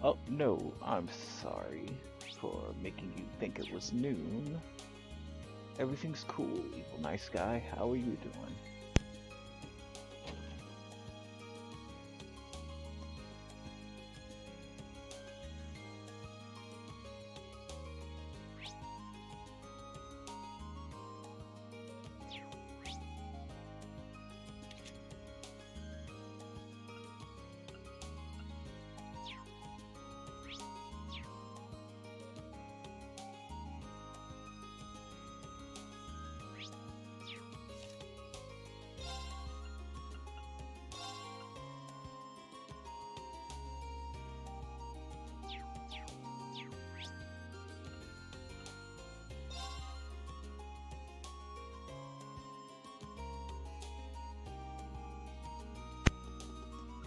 Oh, no, I'm sorry for making you think it was noon. Everything's cool, evil nice guy. How are you doing?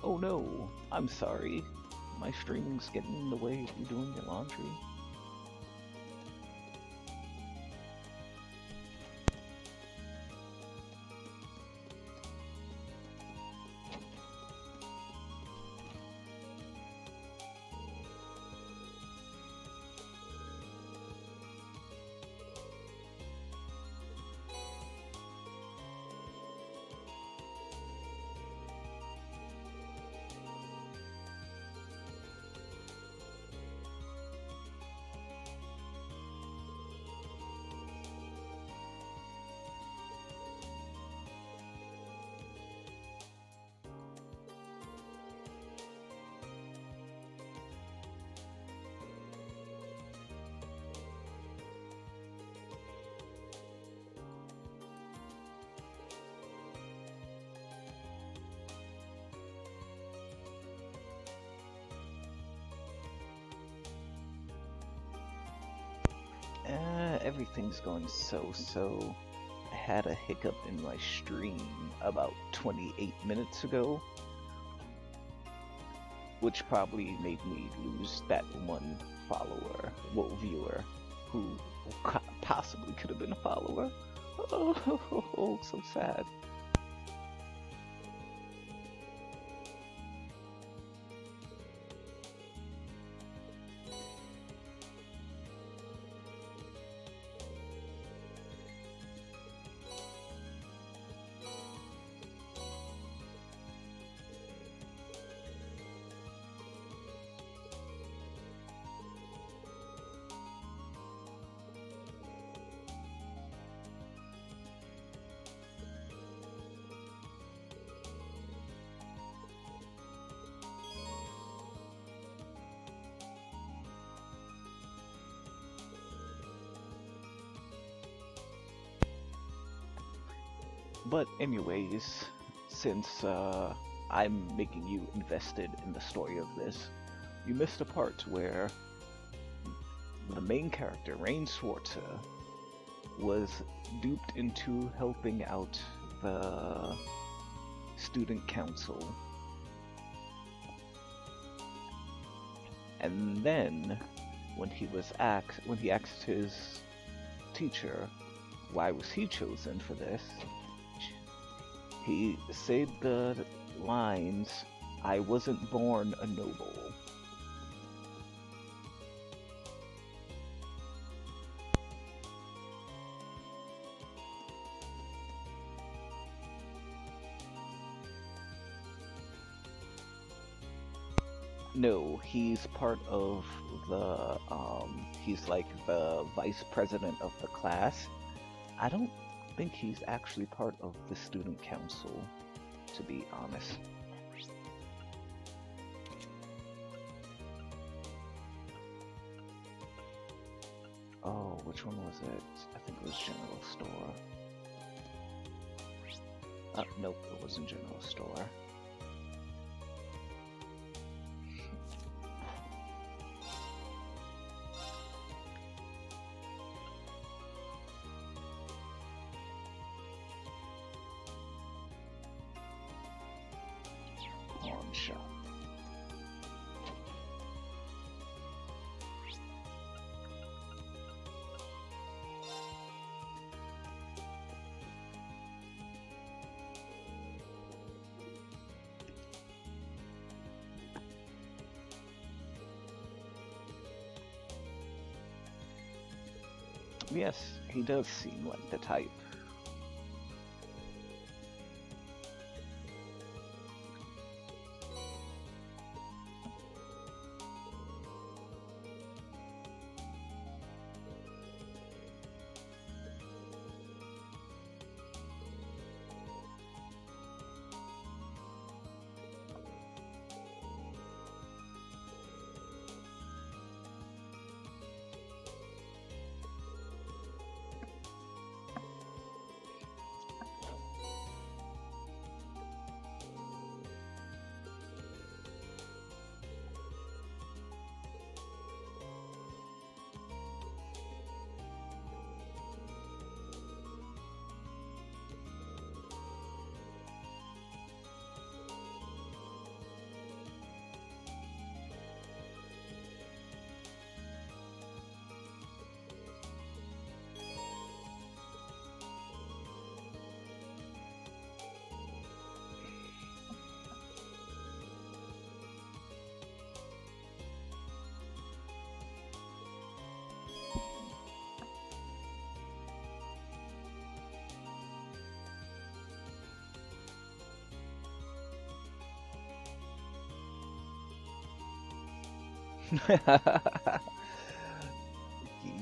Oh no, I'm sorry. My streaming's getting in the way of you doing your laundry. Everything's going so-so. I had a hiccup in my stream about 28 minutes ago, which probably made me lose that one follower, well, viewer, who possibly could have been a follower. Oh, so sad. But anyways, since I'm making you invested in the story of this, you missed a part where the main character, Rain Swartzer, was duped into helping out the student council. And then when he asked his teacher why was he chosen for this, he said the lines, "I wasn't born a noble." No, he's part of he's like the vice president of the class. I don't think he's actually part of the student council, to be honest. Oh, which one was it? I think it was General Store. Nope, it wasn't General Store. Pawn shop. Yes, he does seem like the type.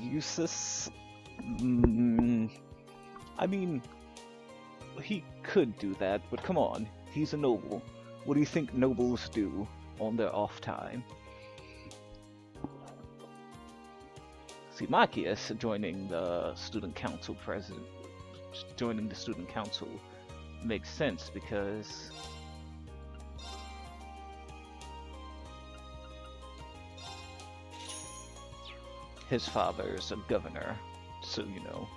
Useless? Mm, I mean, he could do that, but come on, he's a noble. What do you think nobles do on their off time? See, Machias joining the student council president, joining the student council makes sense because his father's a governor, so you know.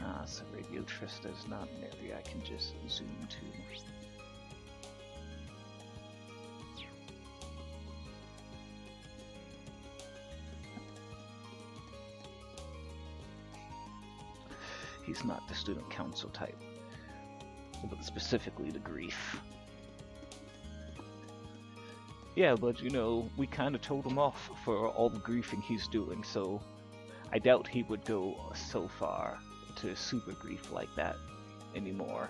Ah, so Radio Trista is not an area I can just zoom to. He's not the student council type, but specifically the grief. Yeah, but you know, we kind of told him off for all the griefing he's doing, so I doubt he would go so far to super grief like that anymore.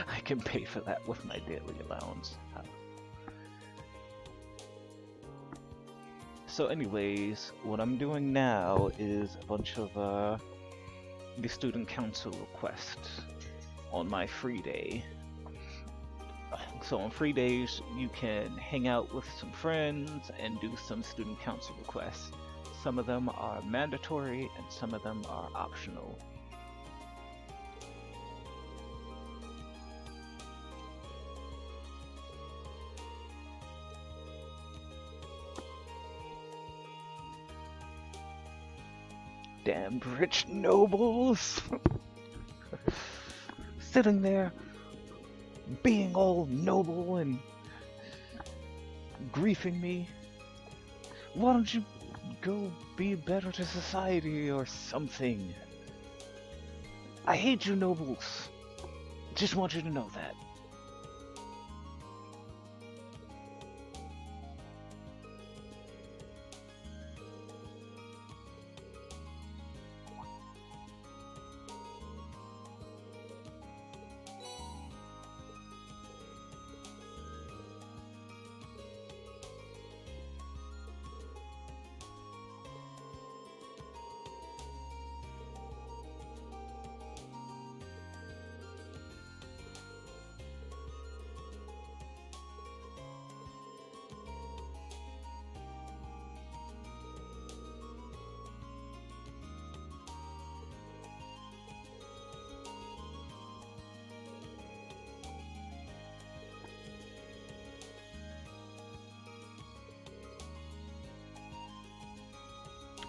I can pay for that with my daily allowance. So anyways, what I'm doing now is a bunch of the student council requests on my free day. So on free days, you can hang out with some friends and do some student council requests. Some of them are mandatory and some of them are optional. Damn rich nobles! Sitting there, being all noble and griefing me. Why don't you go be better to society or something? I hate you nobles. Just want you to know that.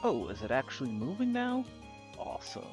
Oh, is it actually moving now? Awesome.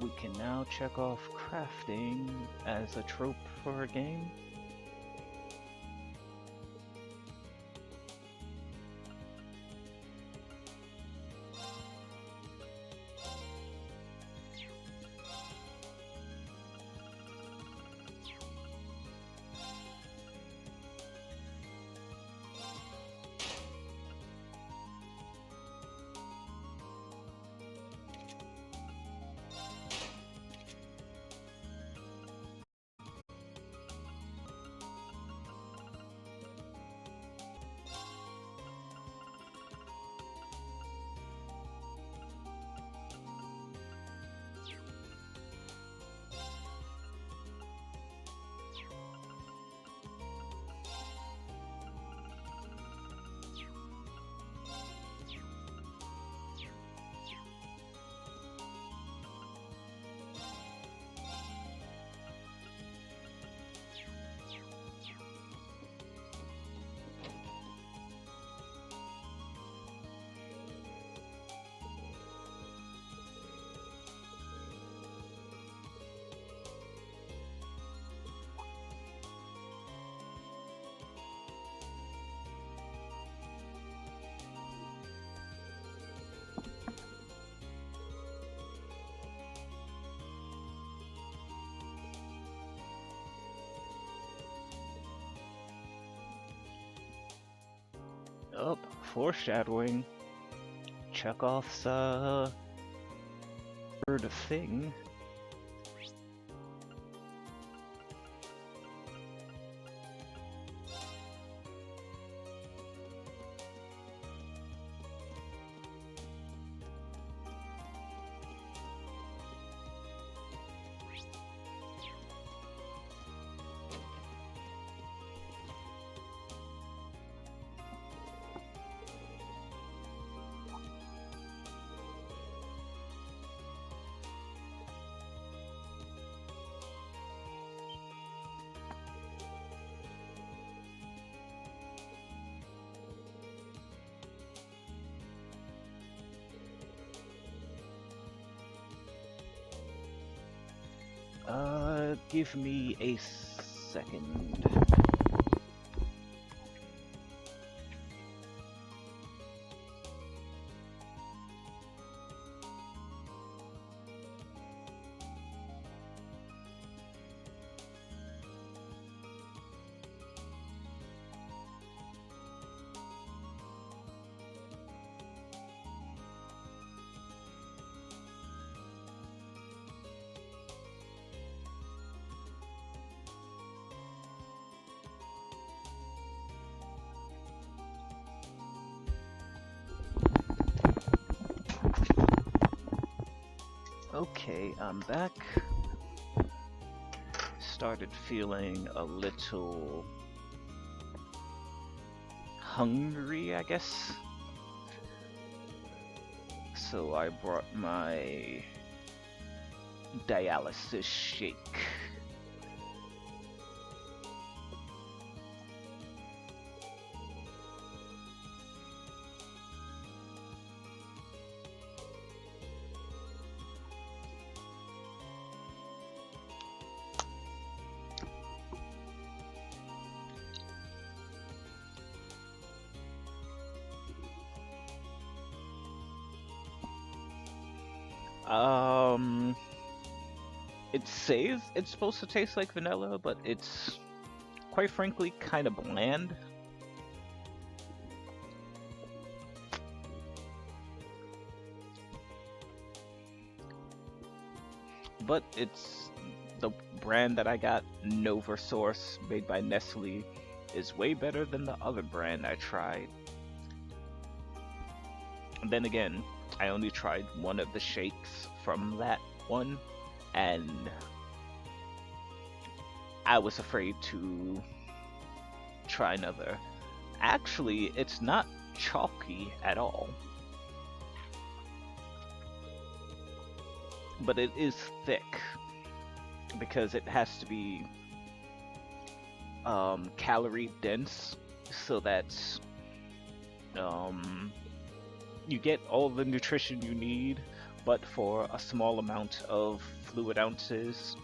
We can now check off crafting as a trope for a game. Oh, foreshadowing. Chekhov's third thing. Give me a second. Okay, I'm back. Started feeling a little hungry, I guess. So I brought my dialysis shake. Um, it says it's supposed to taste like vanilla, but it's quite frankly kind of bland. But it's the brand that I got, Nova Source, made by Nestle, is way better than the other brand I tried. And then again, I only tried one of the shakes from that one, and I was afraid to try another. Actually, it's not chalky at all, but it is thick because it has to be calorie dense so that um, you get all the nutrition you need, but for a small amount of fluid ounces.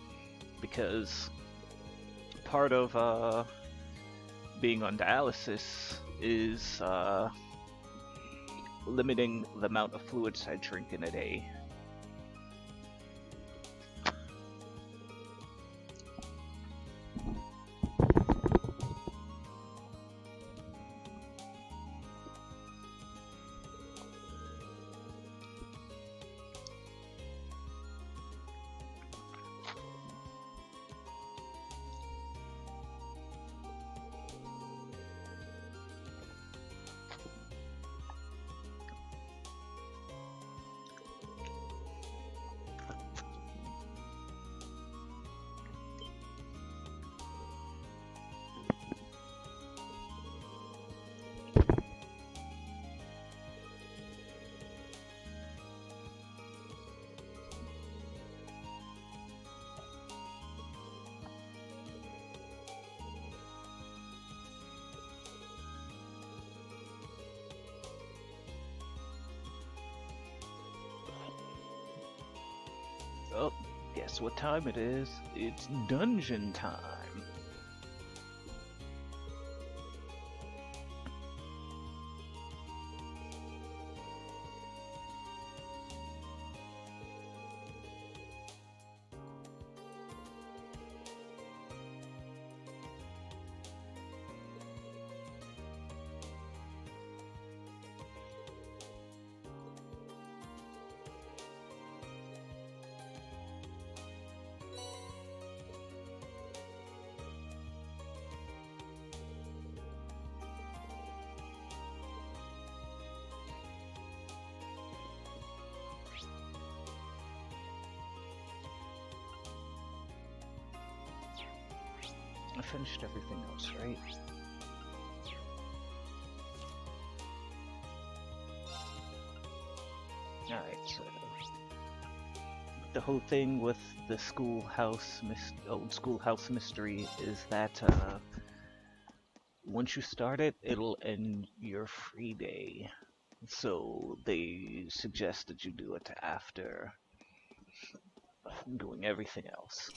Because part of being on dialysis is limiting the amount of fluids I drink in a day. Oh, guess what time it is? It's dungeon time. I finished everything else, right? Alright, so the whole thing with the old schoolhouse mystery is that once you start it, it'll end your free day. So they suggest that you do it after doing everything else.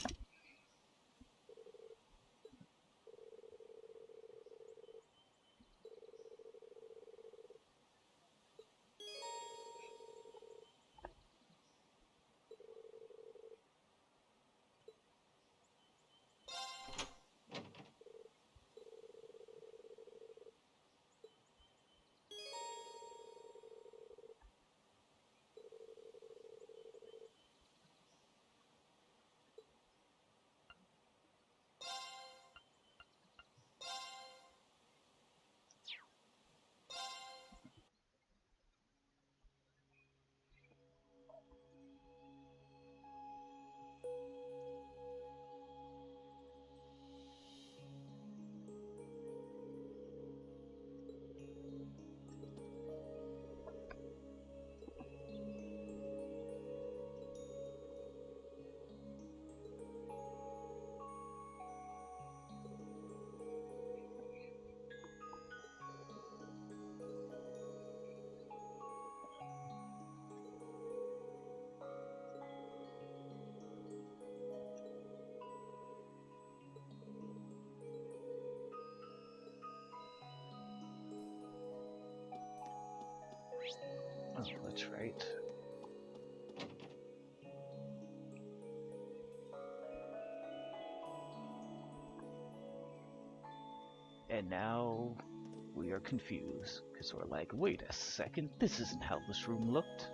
Oh, that's right. And now we are confused, because we're like, wait a second, this isn't how this room looked.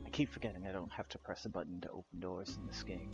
I keep forgetting I don't have to press a button to open doors in this game.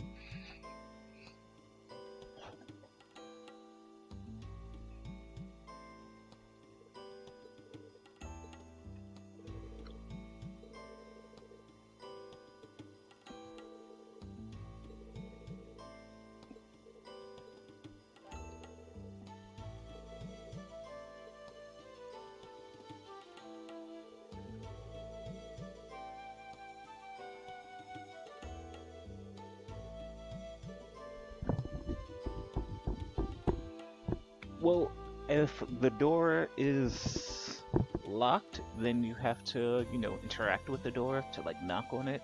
Well, if the door is locked, then you have to, interact with the door to like knock on it.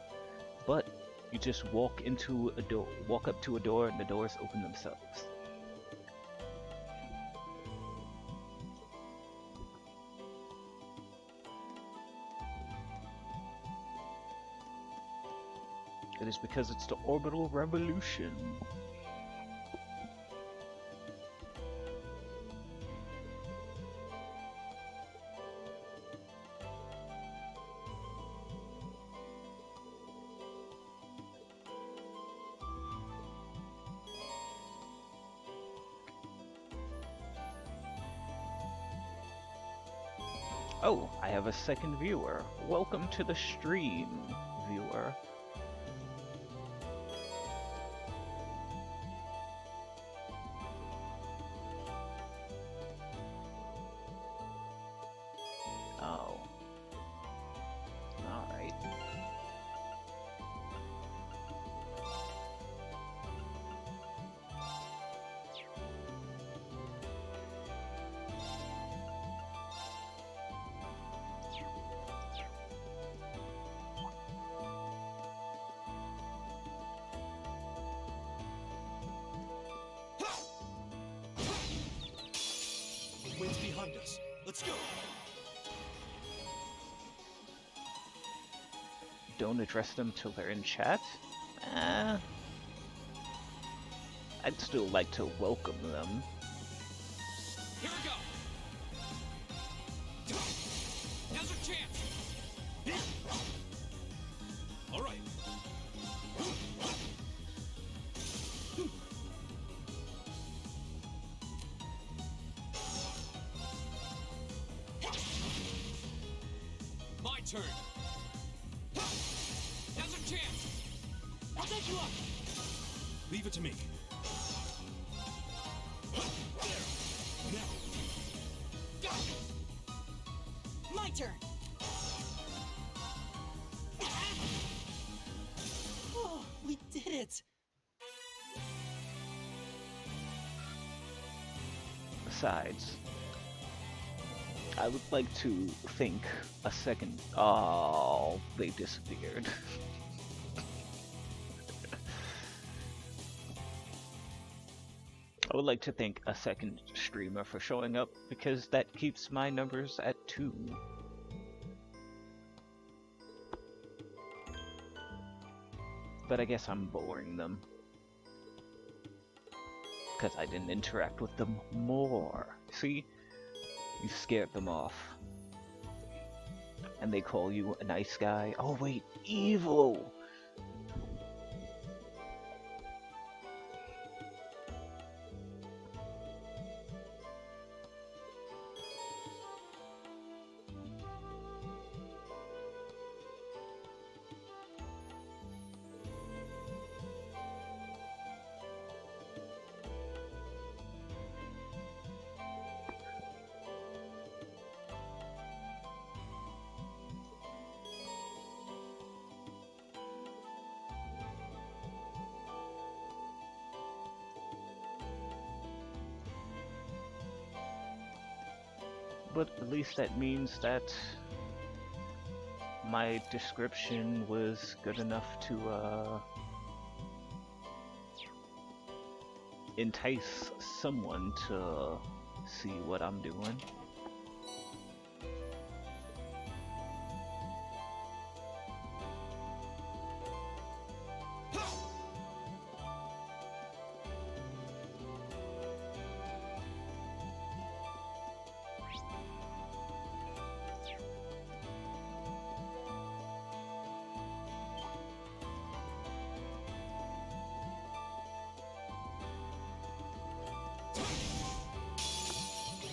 But you just walk up to a door, and the doors open themselves. It is because it's the orbital revolution. Oh, I have a second viewer. Welcome to the stream, viewer. Oh. Alright. The wind's behind us. Let's go. Don't address them till they're in chat? Eh, I'd still like to welcome them. Here we go. Now's our chance. All right. My turn. Now's our chance. I'll take you up. Leave it to me. Now. Go. My turn. Oh, we did it. Besides, I would like to think a second. Oh, they disappeared. I would like to thank a second streamer for showing up, because that keeps my numbers at 2. But I guess I'm boring them, because I didn't interact with them more. See? You scared them off. And they call you a nice guy. Oh wait, evil! but at least that means that my description was good enough to entice someone to see what I'm doing.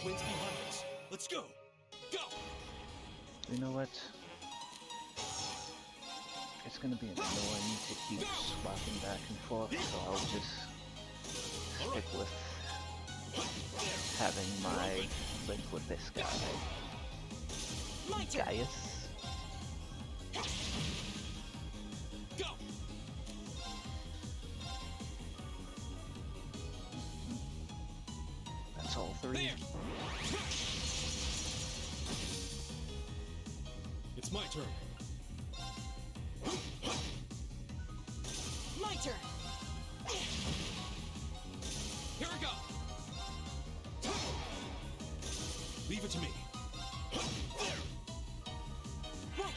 Wind's behind us. Let's go. Go. You know what? It's gonna be annoying to keep swapping back and forth, so I'll just stick with having my link with this guy. Gaius. Go. That's all three. There. It's my turn. My turn. Here we go. Leave it to me. Right.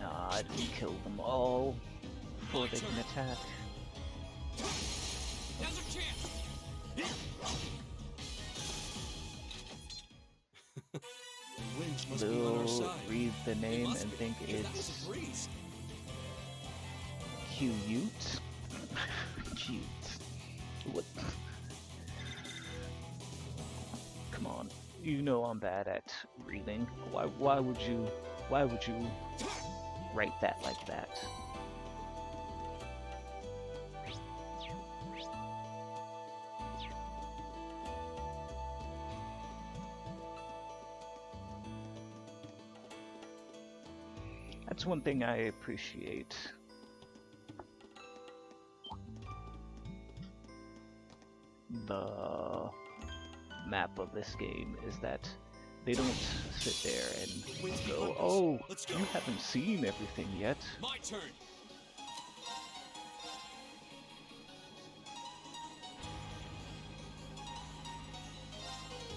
Ah, I didn't kill them all before they can attack. Now's our chance. The winds must be on our They'll side. read the They name must and be. think That was it's a breeze. cute. Cute. What? Come on. You know I'm bad at reading. Why would you write that like that? That's one thing I appreciate. The map of this game is that they don't sit there and go, "Oh, Let's go. you haven't seen everything yet." My turn.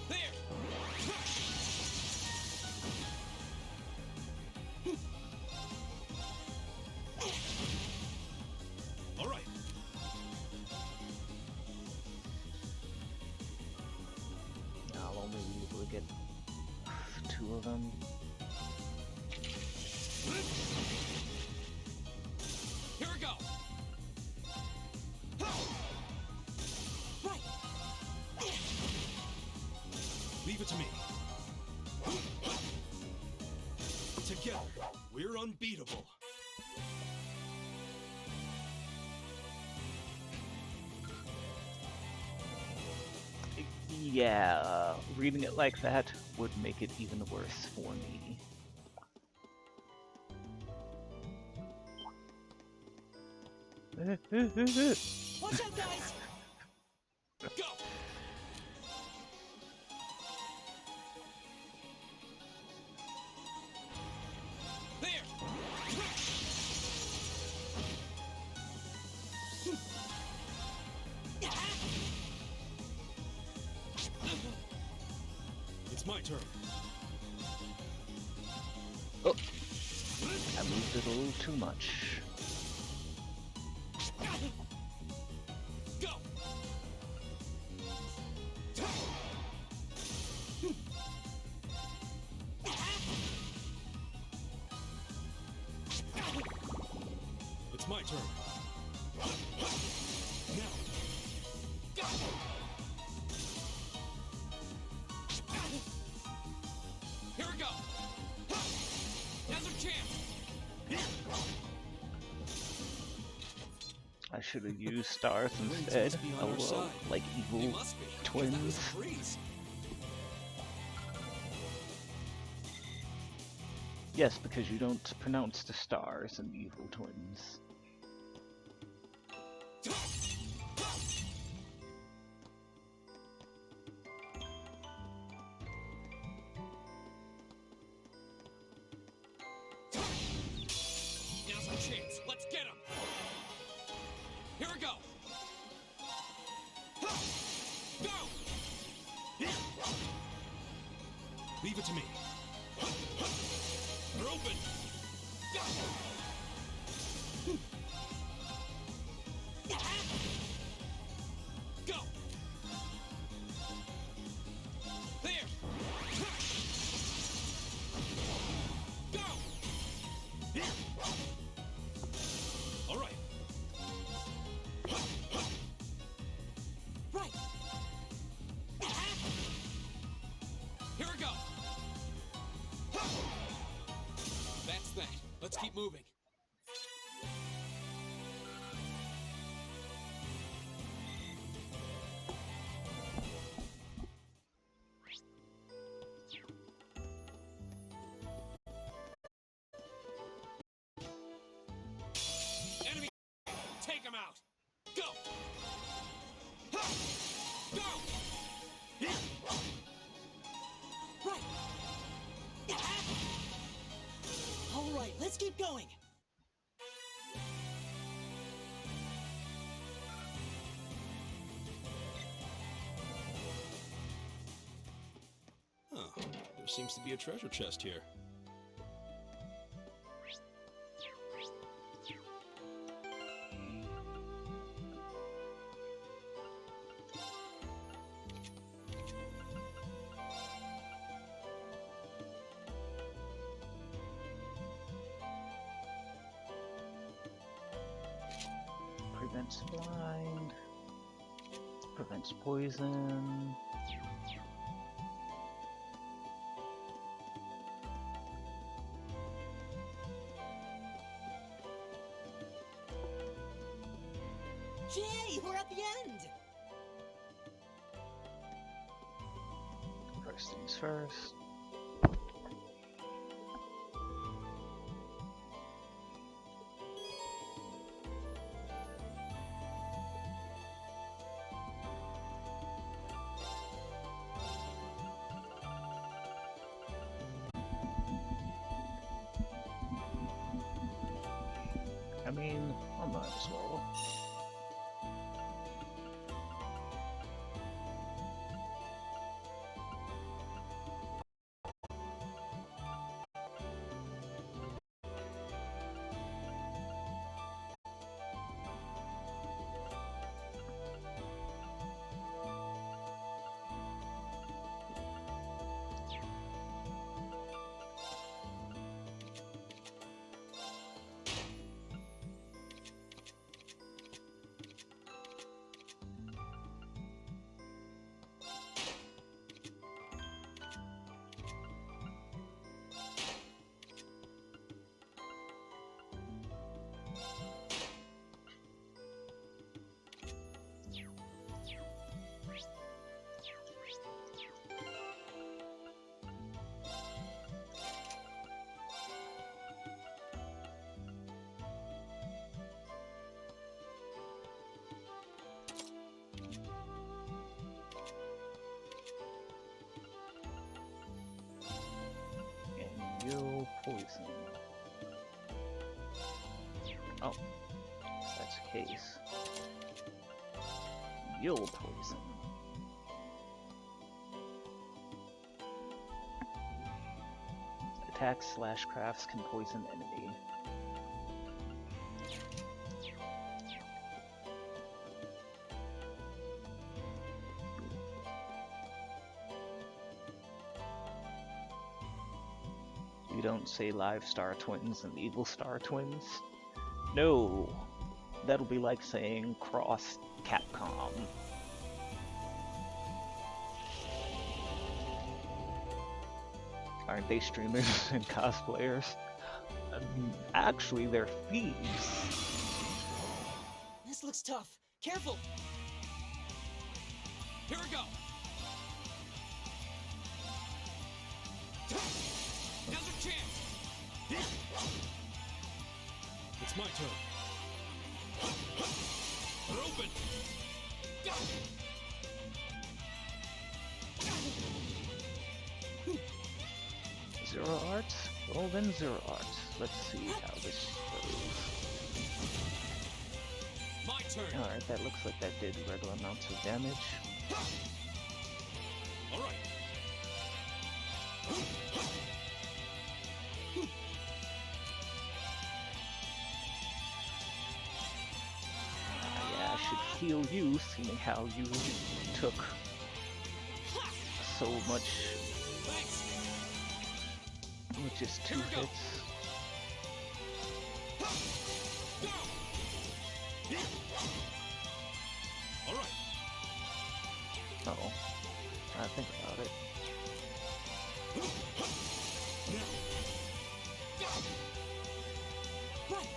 There. All right. I'll only be able to get 2 of them. Here we go. Right. Leave it to me. Together, we're unbeatable. Yeah, reading it like that would make it even worse for me. Watch out, guys. Go. There. It's my turn. Oh, I moved it a little too much. Go. It's my turn. Now. Go. Here we go. Now's our chance. I should have used stars The winds instead. must be on Oh our well, side. like They evil must be. That twins. was a breeze. Yes, because you don't pronounce the stars in evil twins. Go! Leave it to me. They're open. Go! Go! There! Go! All right. Right. Here we go. That's that. Let's keep moving. Enemy, take him out. Go. Go. Right. All right, let's keep going. Huh. There seems to be a treasure chest here. Prevents blind. Prevents poison. Yay, we're at the end. First things first. I mean, I might as well. You'll poison. Oh, if that's the case. You'll poison. Attacks slash crafts can poison enemy. You don't say Live Star Twins and Evil Star Twins? No! That'll be like saying Cross Capcom. Aren't they streamers and cosplayers? Actually, they're thieves. This looks tough. Careful. Here we go. Now's a chance. It's my turn. They're open. Go. Zero Arts? Well then Zero Arts. Let's see how this goes. My turn. Alright, that looks like that did regular amounts of damage. All right. Yeah, I should heal you, seeing how you took so much Thanks. with just 2 Here we go. hits. Go. All right. Oh, I think about it. Right.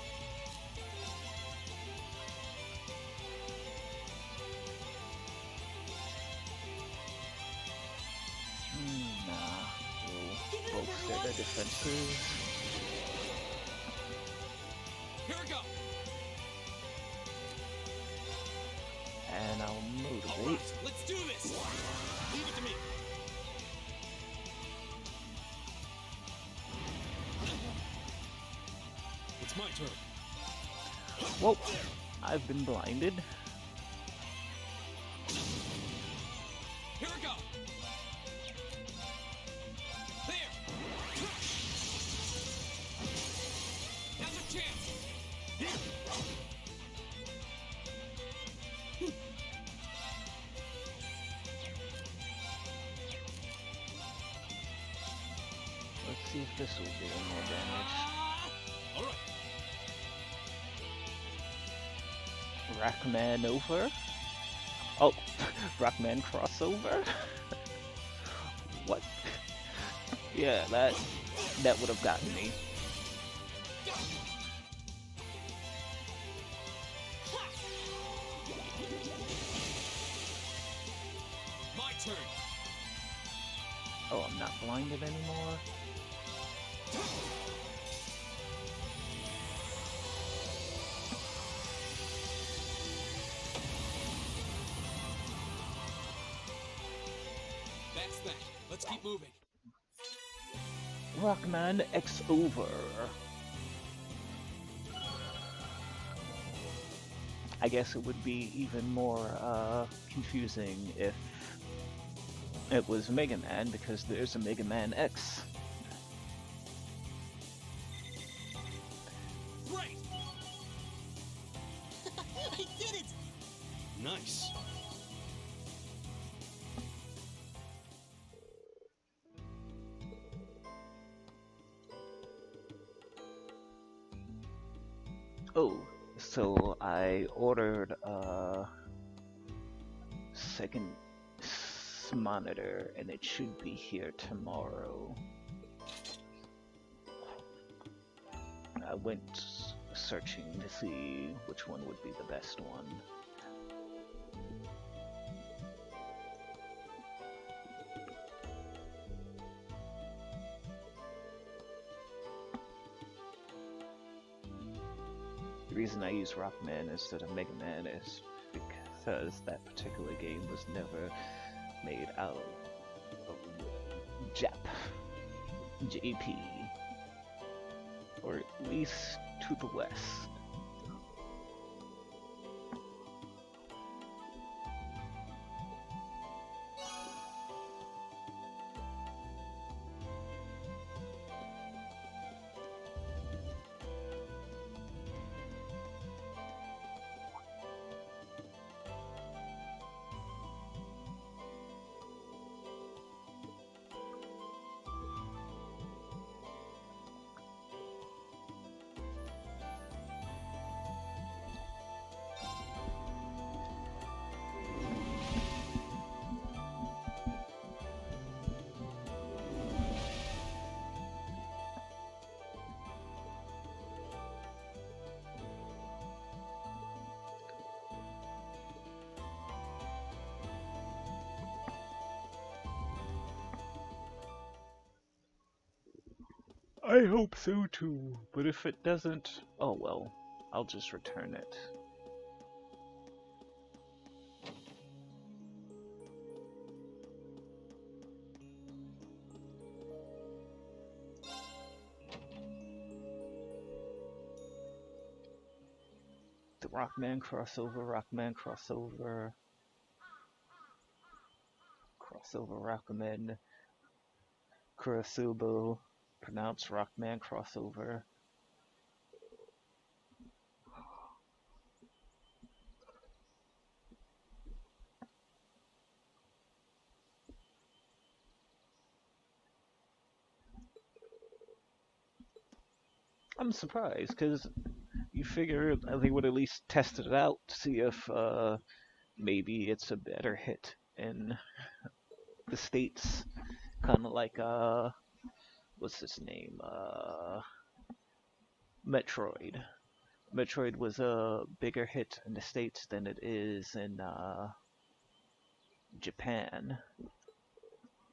Nah, we'll Give it up, bolster everyone. the defenses. Here we go. And I'll All motivate. right. Let's do this. Leave it to me. It's my turn. Whoa, I've been blinded. Here we go. There. Now's your chance. Here. Let's see if this will do more damage. All right. Rockman over. Oh, Rockman crossover. What? Yeah, that would have gotten me. My turn. Oh, I'm not blinded anymore. That's that. Let's keep moving. Rockman X over. I guess it would be even more confusing if it was Mega Man, because there's a Mega Man X. Great. I did it! Nice. Oh, so I ordered a second monitor, and it should be here tomorrow. I went searching to see which one would be the best one. The reason I use Rockman instead of Mega Man is because that particular game was never made out of JP, or at least to the west. I hope so too, but if it doesn't, oh well, I'll just return it. The Rockman crossover, Rockman crossover. crossover Rockman, Kurosubo, pronounced Rockman crossover. I'm surprised because you figure they would at least test it out to see if maybe it's a better hit in the States. Kind of like, what's his name? Metroid. Metroid was a bigger hit in the States than it is in Japan.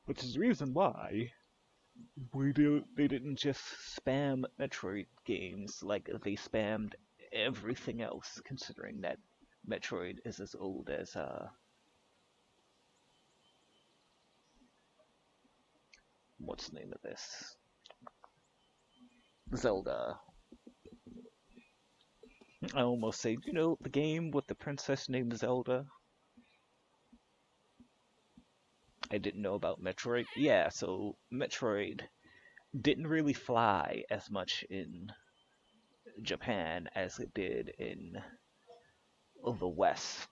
Which is the reason why they didn't just spam Metroid games like they spammed everything else, considering that Metroid is as old as what's the name of this? Zelda. I almost say, you know, the game with the princess named Zelda. I didn't know about Metroid. Yeah, so Metroid didn't really fly as much in Japan as it did in the West.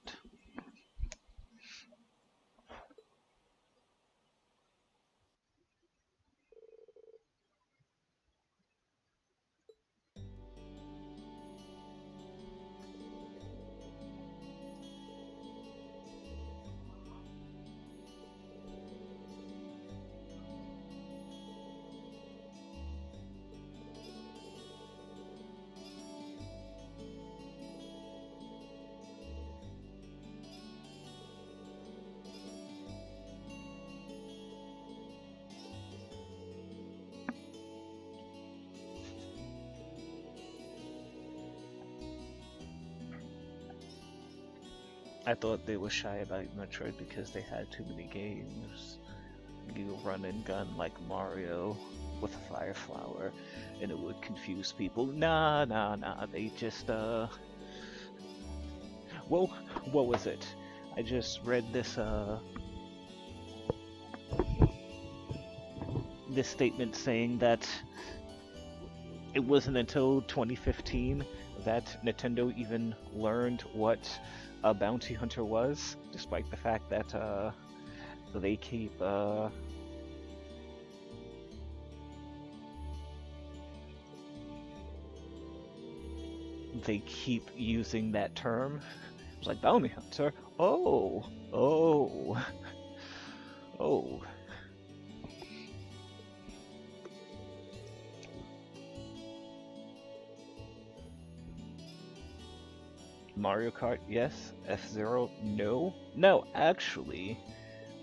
I thought they were shy about Metroid because they had too many games. You run and gun like Mario with a fire flower, and it would confuse people. Nah. They just Well, what was it? I just read this this statement saying that it wasn't until 2015 that Nintendo even learned what a bounty hunter was, despite the fact that they keep using that term. It's like bounty hunter. Oh. Mario Kart, yes. F-Zero, no. No, actually,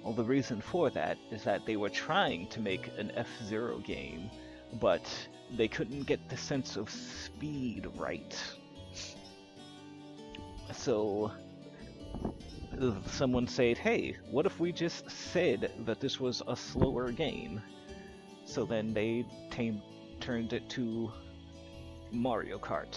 well, the reason for that is that they were trying to make an F-Zero game, but they couldn't get the sense of speed right. So someone said, hey, what if we just said that this was a slower game? So then they turned it to Mario Kart.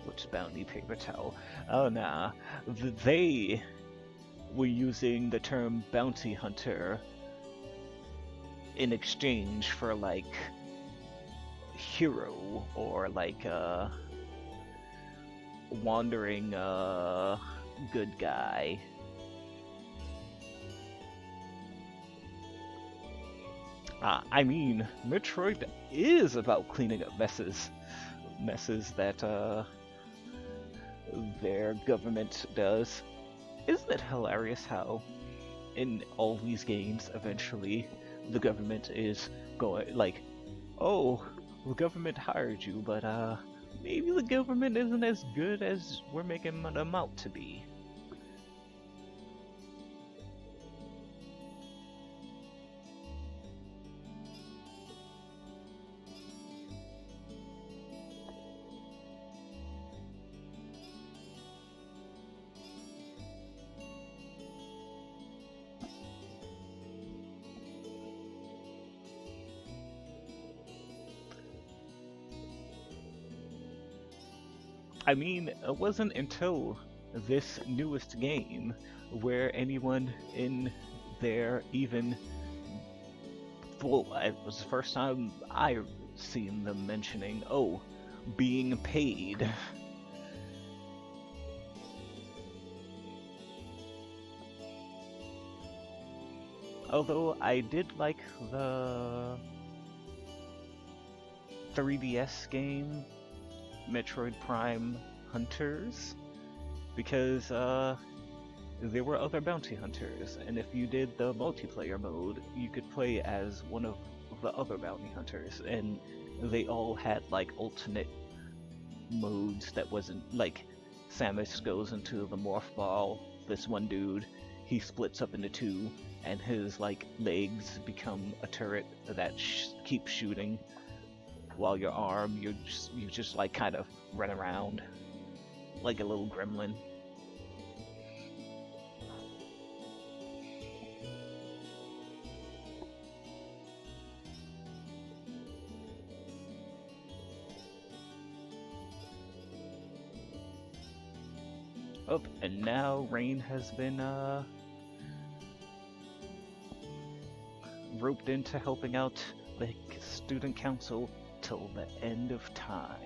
Which bounty paper towel? Oh nah, they were using the term bounty hunter in exchange for like hero or like wandering good guy. I mean, Metroid is about cleaning up messes that their government does. Isn't it hilarious how in all these games eventually the government is going like, oh, the government hired you, but maybe the government isn't as good as we're making them out to be. I mean, it wasn't until this newest game where anyone in there even, well, it was the first time I seen them mentioning, oh, being paid. Although I did like the 3DS game, Metroid Prime Hunters, because there were other bounty hunters, and if you did the multiplayer mode, you could play as one of the other bounty hunters, and they all had like alternate modes that wasn't like Samus goes into the morph ball. This one dude, he splits up into two, and his like legs become a turret that keeps shooting, while your arm you just like kind of run around like a little gremlin. Oh, and now Rain has been roped into helping out the student council till the end of time.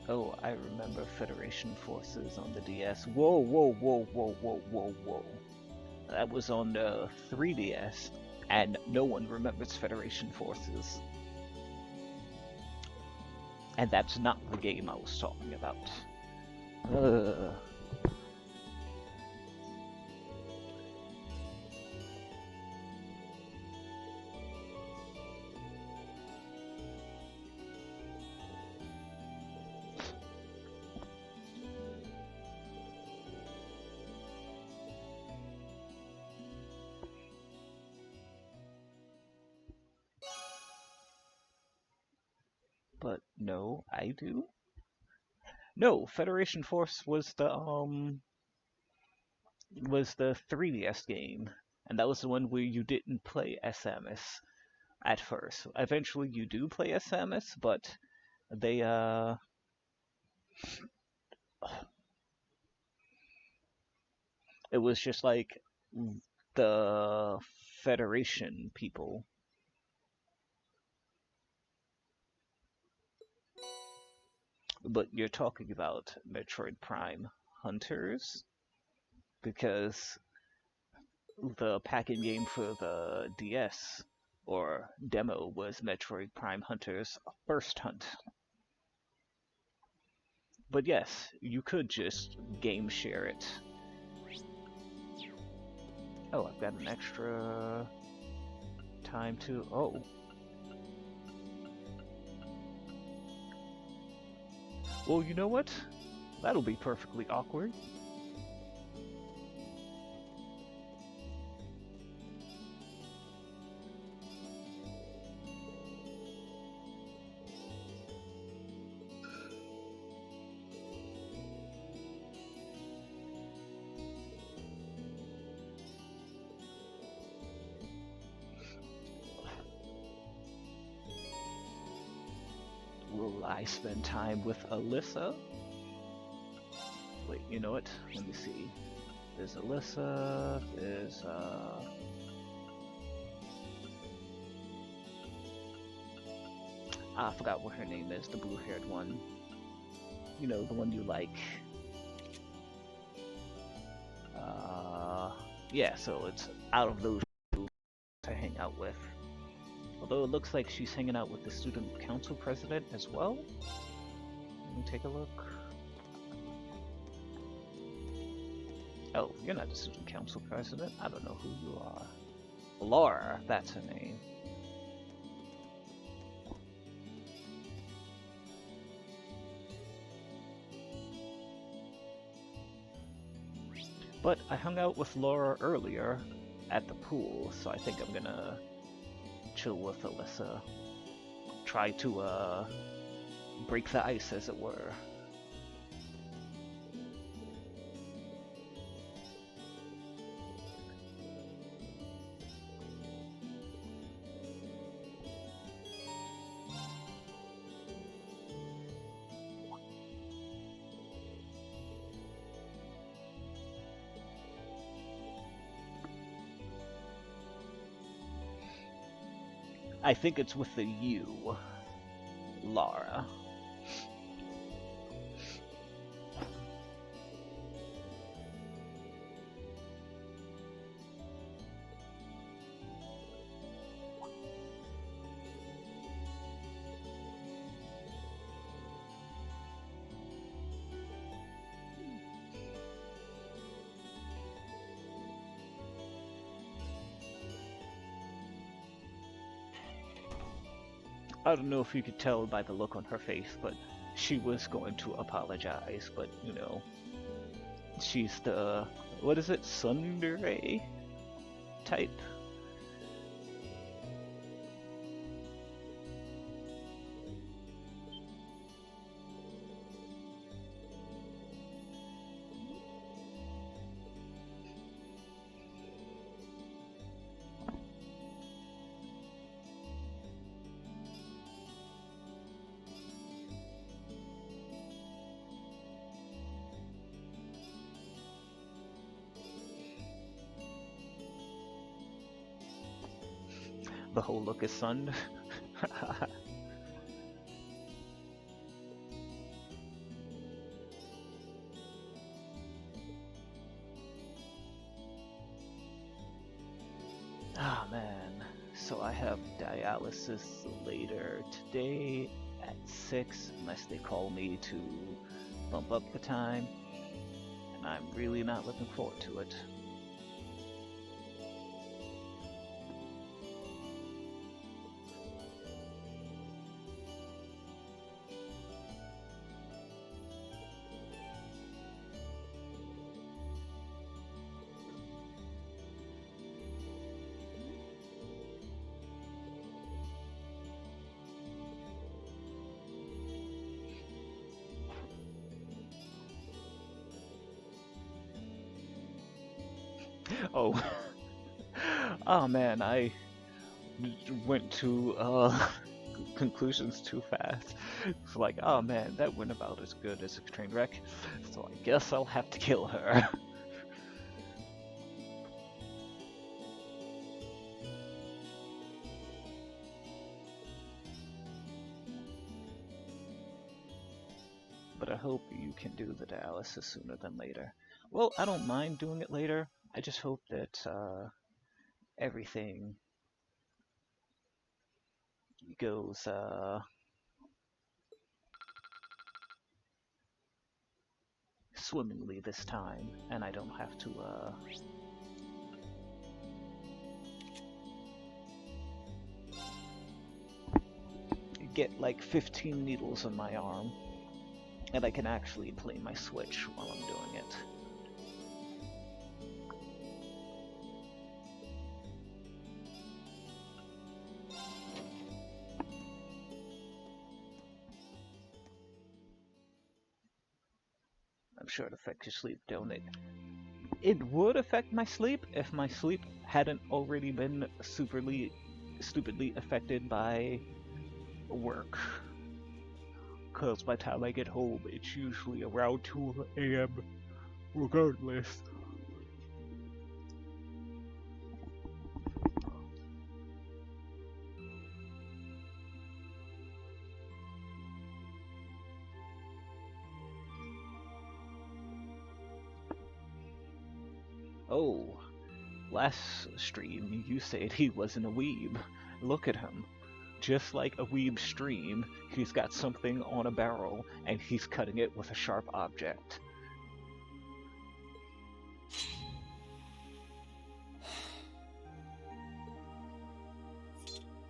Oh, I remember Federation Forces on the DS. Whoa, whoa, whoa, whoa, whoa, whoa, whoa. That was on the 3DS, and no one remembers Federation Forces. And that's not the game I was talking about. But no, I do. No, Federation Force was the 3DS game, and that was the one where you didn't play as Samus at first. Eventually, you do play as Samus, but they it was just like the Federation people. But you're talking about Metroid Prime Hunters, because the pack-in game for the DS or demo was Metroid Prime Hunters First Hunt. But yes, you could just game share it. Oh, I've got an extra time to... Oh. Well, you know what? That'll be perfectly awkward. Will I spend time with Alyssa? Wait, you know what? Let me see. There's Alyssa, there's I forgot what her name is, the blue-haired one. You know, the one you like. Yeah, so it's out of those two to hang out with. Although it looks like she's hanging out with the student council president as well. Let me take a look. Oh, you're not the student council president. I don't know who you are. Laura, that's her name. But I hung out with Laura earlier at the pool, so I think I'm gonna chill with Alyssa. Try to break the ice, as it were. I think it's with the U, Lara. I don't know if you could tell by the look on her face, but she was going to apologize, but you know, she's the, what is it, tsundere type? The whole look is sunned. Ah man, so I have dialysis later today at 6, unless they call me to bump up the time, and I'm really not looking forward to it. Oh, oh man, I went to conclusions too fast. It's like, oh man, that went about as good as a train wreck, so I guess I'll have to kill her. But I hope you can do the dialysis sooner than later. Well, I don't mind doing it later. I just hope that everything goes swimmingly this time, and I don't have to get like 15 needles in my arm, and I can actually play my Switch while I'm doing it. I'm sure it affects your sleep, don't it? It would affect my sleep if my sleep hadn't already been stupidly affected by work. Because by the time I get home, it's usually around 2 a.m. regardless. Oh, last stream you said he wasn't a weeb. Look at him. Just like a weeb stream, he's got something on a barrel and he's cutting it with a sharp object.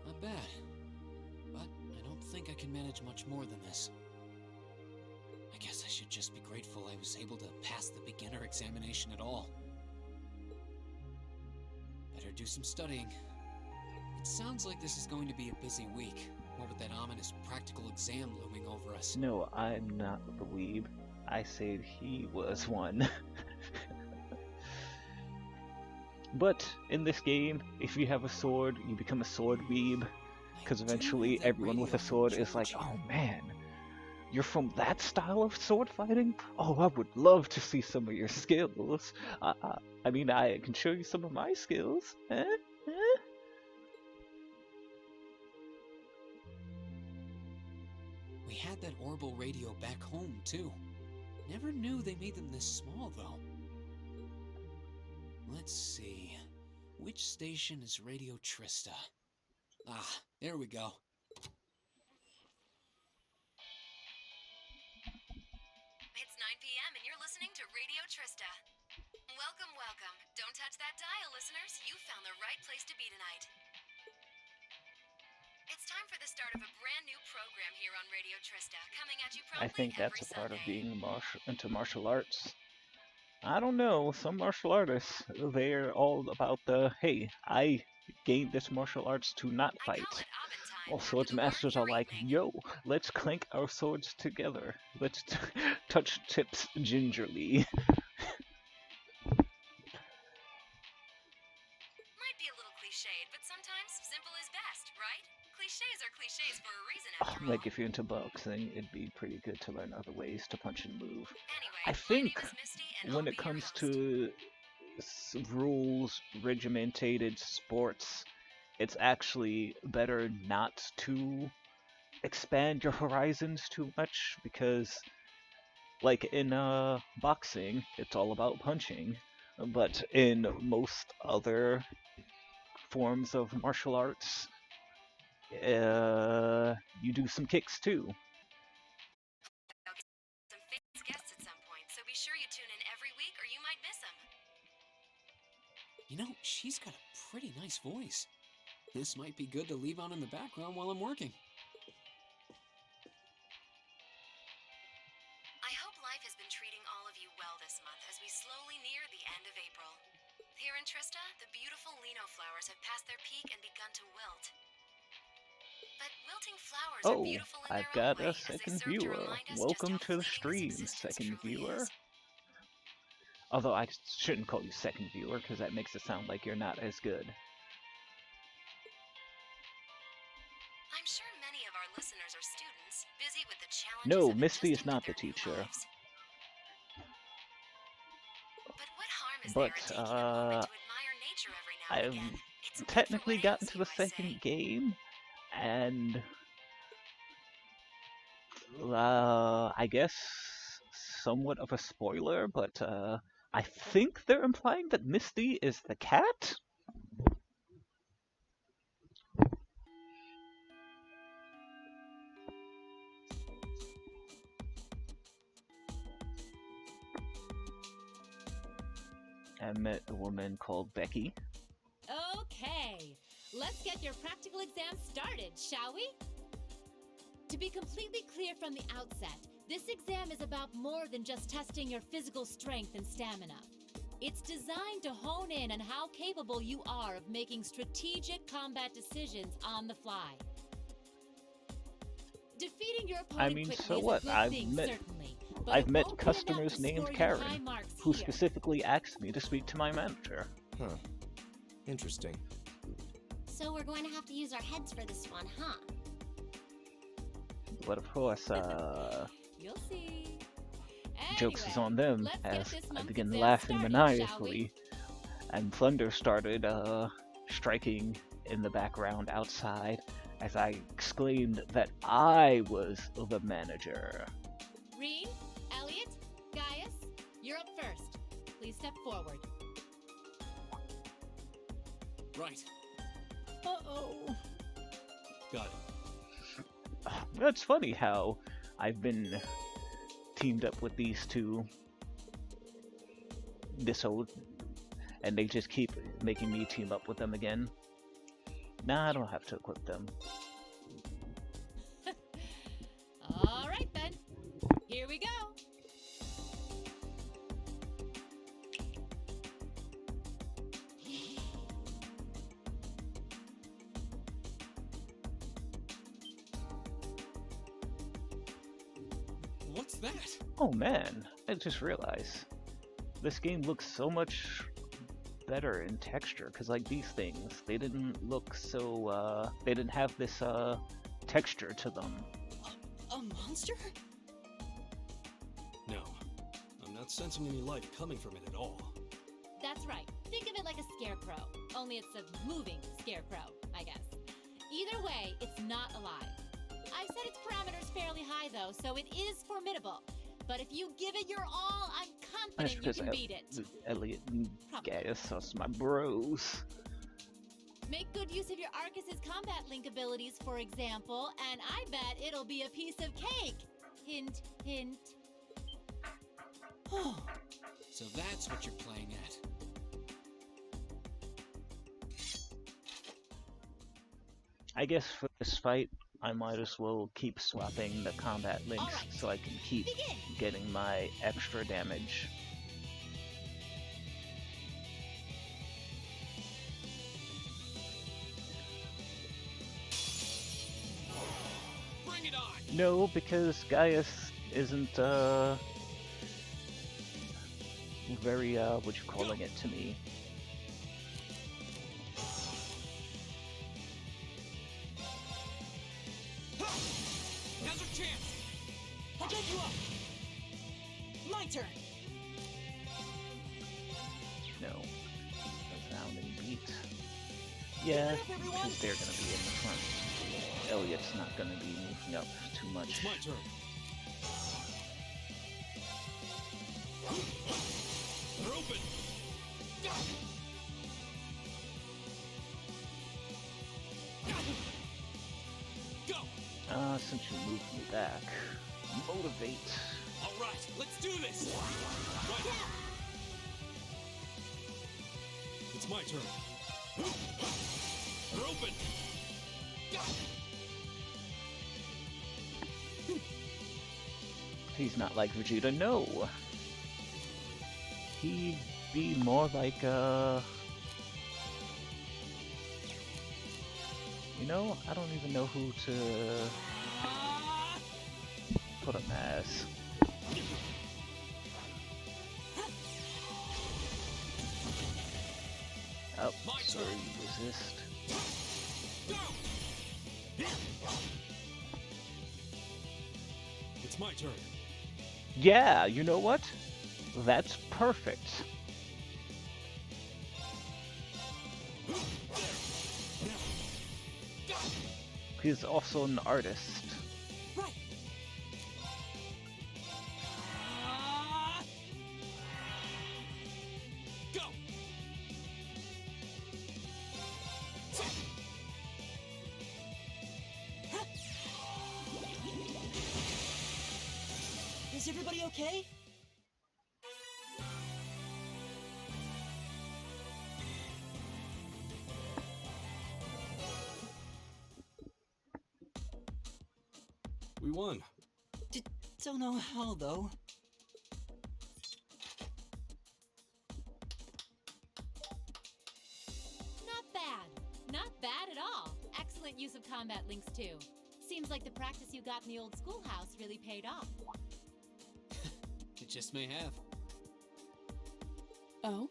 Not bad, but I don't think I can manage much more than this. I guess I should just be grateful I was able to pass the beginner examination at all. Better do some studying. It sounds like this is going to be a busy week, what with that ominous practical exam looming over us. No, I'm not the weeb. I said he was one. But in this game, if you have a sword, you become a sword weeb. Because eventually everyone with a sword is like, oh man, you're from that style of sword fighting? Oh, I would love to see some of your skills. I mean, I can show you some of my skills. We had that orbital radio back home, too. Never knew they made them this small, though. Let's see. Which station is Radio Trista? Ah, there we go. It's 9 p.m. and you're listening to Radio Trista. Welcome, welcome. Don't touch that dial, listeners. You found the right place to be tonight. It's time for the start of a brand new program here on Radio Trista, coming at you promptly I think that's every a part of Sunday. being into martial arts. I don't know, some martial artists, they're all about the, hey, I gained this martial arts to not I fight. call it Abend time. All after swords the word masters for are like, evening. yo, let's clink our swords together. Let's touch tips gingerly. Might be a little cliched, but sometimes simple is best, right? Cliches are cliches for a reason, after all. Like if you're into boxing, it'd be pretty good to learn other ways to punch and move. Anyway, I my think name is Misty, and when I'll it be your comes host. to rules, regimentated sports, it's actually better not to expand your horizons too much because, like in boxing, it's all about punching, but in most other forms of martial arts, you do some kicks too. I'll get some famous guests at some point, so be sure you tune in every week or you might miss them. You know, she's got a pretty nice voice. This might be good to leave on in the background while I'm working. I hope life has been treating all of you well this month as we slowly near the end of April. Here in Trista, the beautiful Lino flowers have passed their peak and begun to wilt. But wilting flowers are Oh, beautiful in I've their got own way, a as they second serve to viewer. remind us Welcome just how to the fleeting stream, this existence second truly viewer. is. Although I shouldn't call you second viewer because that makes it sound like you're not as good. I'm sure many of our listeners are students, busy with the challenges No, of Misty is adjusting to not the their new teacher. lives. But what harm is But, there in taking a moment to admire nature every now and I've again? It's good for technically what gotten ails to you, the I say. second game, and I guess somewhat of a spoiler, but I think they're implying that Misty is the cat? I met a woman called Becky. Okay, let's get your practical exam started, shall we? To be completely clear from the outset, this exam is about more than just testing your physical strength and stamina. It's designed to hone in on how capable you are of making strategic combat decisions on the fly. Defeating your opponent quickly so is what? a good I've thing, met- certainly, but I've it met won't be enough customers to named score you high Karen, marks who here. specifically asked me to speak to my manager. Huh. Interesting. So we're going to have to use our heads for this one, huh? But of course, You'll see. jokes is Anyway, on them let's get as this I month's began exam laughing started, shall we? maniacally, and thunder started striking in the background outside as I exclaimed that I was the manager. Reen, Elliot, Gaius, you're up first. Please step forward. Right. Uh-oh. Got it. That's funny how I've been teamed up with these two and they just keep making me team up with them again. Nah, I don't have to equip them. All right, then. Here we go. What's that? Oh man, I just realized this game looks so much better in texture because like these things, they didn't look so they didn't have this texture to them. A monster? No, I'm not sensing any life coming from it at all. That's right. Think of it like a scarecrow. Only it's a moving scarecrow, I guess. Either way, it's not alive. I've set its parameters fairly high high, though, so it is formidable. But if you give it your all, I'm That's confident you because can beat it. Elliot and Probably. Gaius are my bros. Make good use of your Arcus's combat link abilities, for example, and I bet it'll be a piece of cake. Hint, hint. So that's what you're playing at. I guess for this fight, I might as well keep swapping the combat links Alright. so I can keep Begin. getting my extra damage. Bring it on! No, because Gaius isn't, very, what you calling it to me. Now's your chance! I'll get you up. My turn. No. Resounding beat. Yeah, because they're gonna be in the front. Elliot's not gonna be moving up too much. It's my turn. They're open. Go! Since you moved me back, motivate. All right, let's do this! Right. It's my turn. They're open. He's not like Vegeta, no. He'd be more like, you know, I don't even know who to put him as. Oh, My sorry, turn. resist. Go! It's my turn. Yeah, you know what? That's perfect. He's also an artist. Right. Go! Is everybody okay? We won. Don't know how, though. Not bad. Not bad at all. Excellent use of combat links, too. Seems like the practice you got in the old schoolhouse really paid off. It just may have. Oh?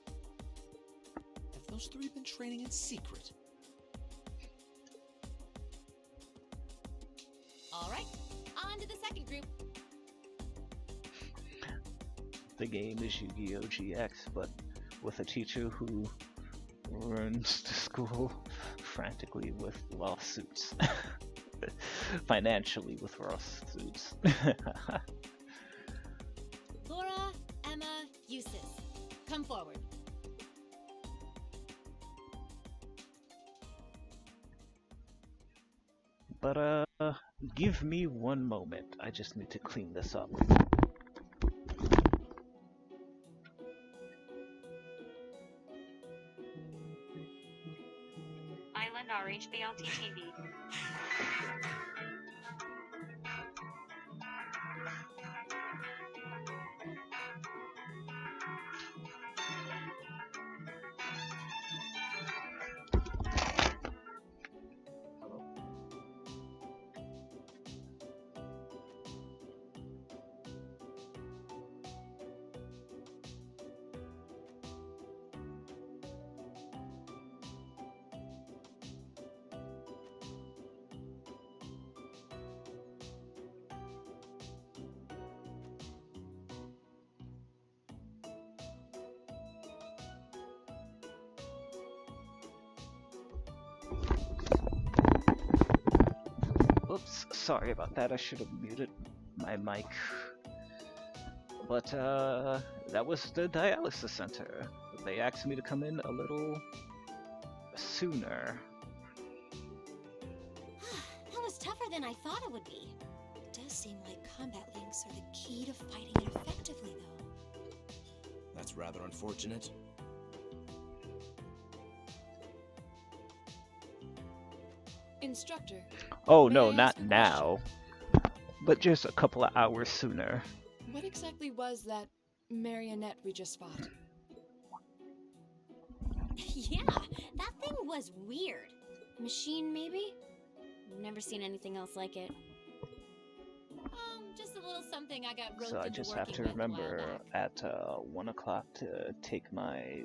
Have those three been training in secret? All right, on to the second group. The game is Yu-Gi-Oh! GX, but with a teacher who runs the school frantically with lawsuits. Financially with lawsuits. Laura, Emma, Eustace, come forward. But, give me one moment. I just need to clean this up. Island RHBLT TV. Oops, sorry about that. I should have muted my mic. But that was the dialysis center. They asked me to come in a little sooner. That was tougher than I thought it would be. It does seem like combat links are the key to fighting it effectively, though. That's rather unfortunate. Instructor, Oh May no, I not ask a now. But just a couple of hours sooner. what exactly was that marionette we just fought? Yeah, that thing was weird. Machine, maybe? Never seen anything else like it. Just a little something I got roped So I into just have working to with a while remember back. at 1 o'clock to take my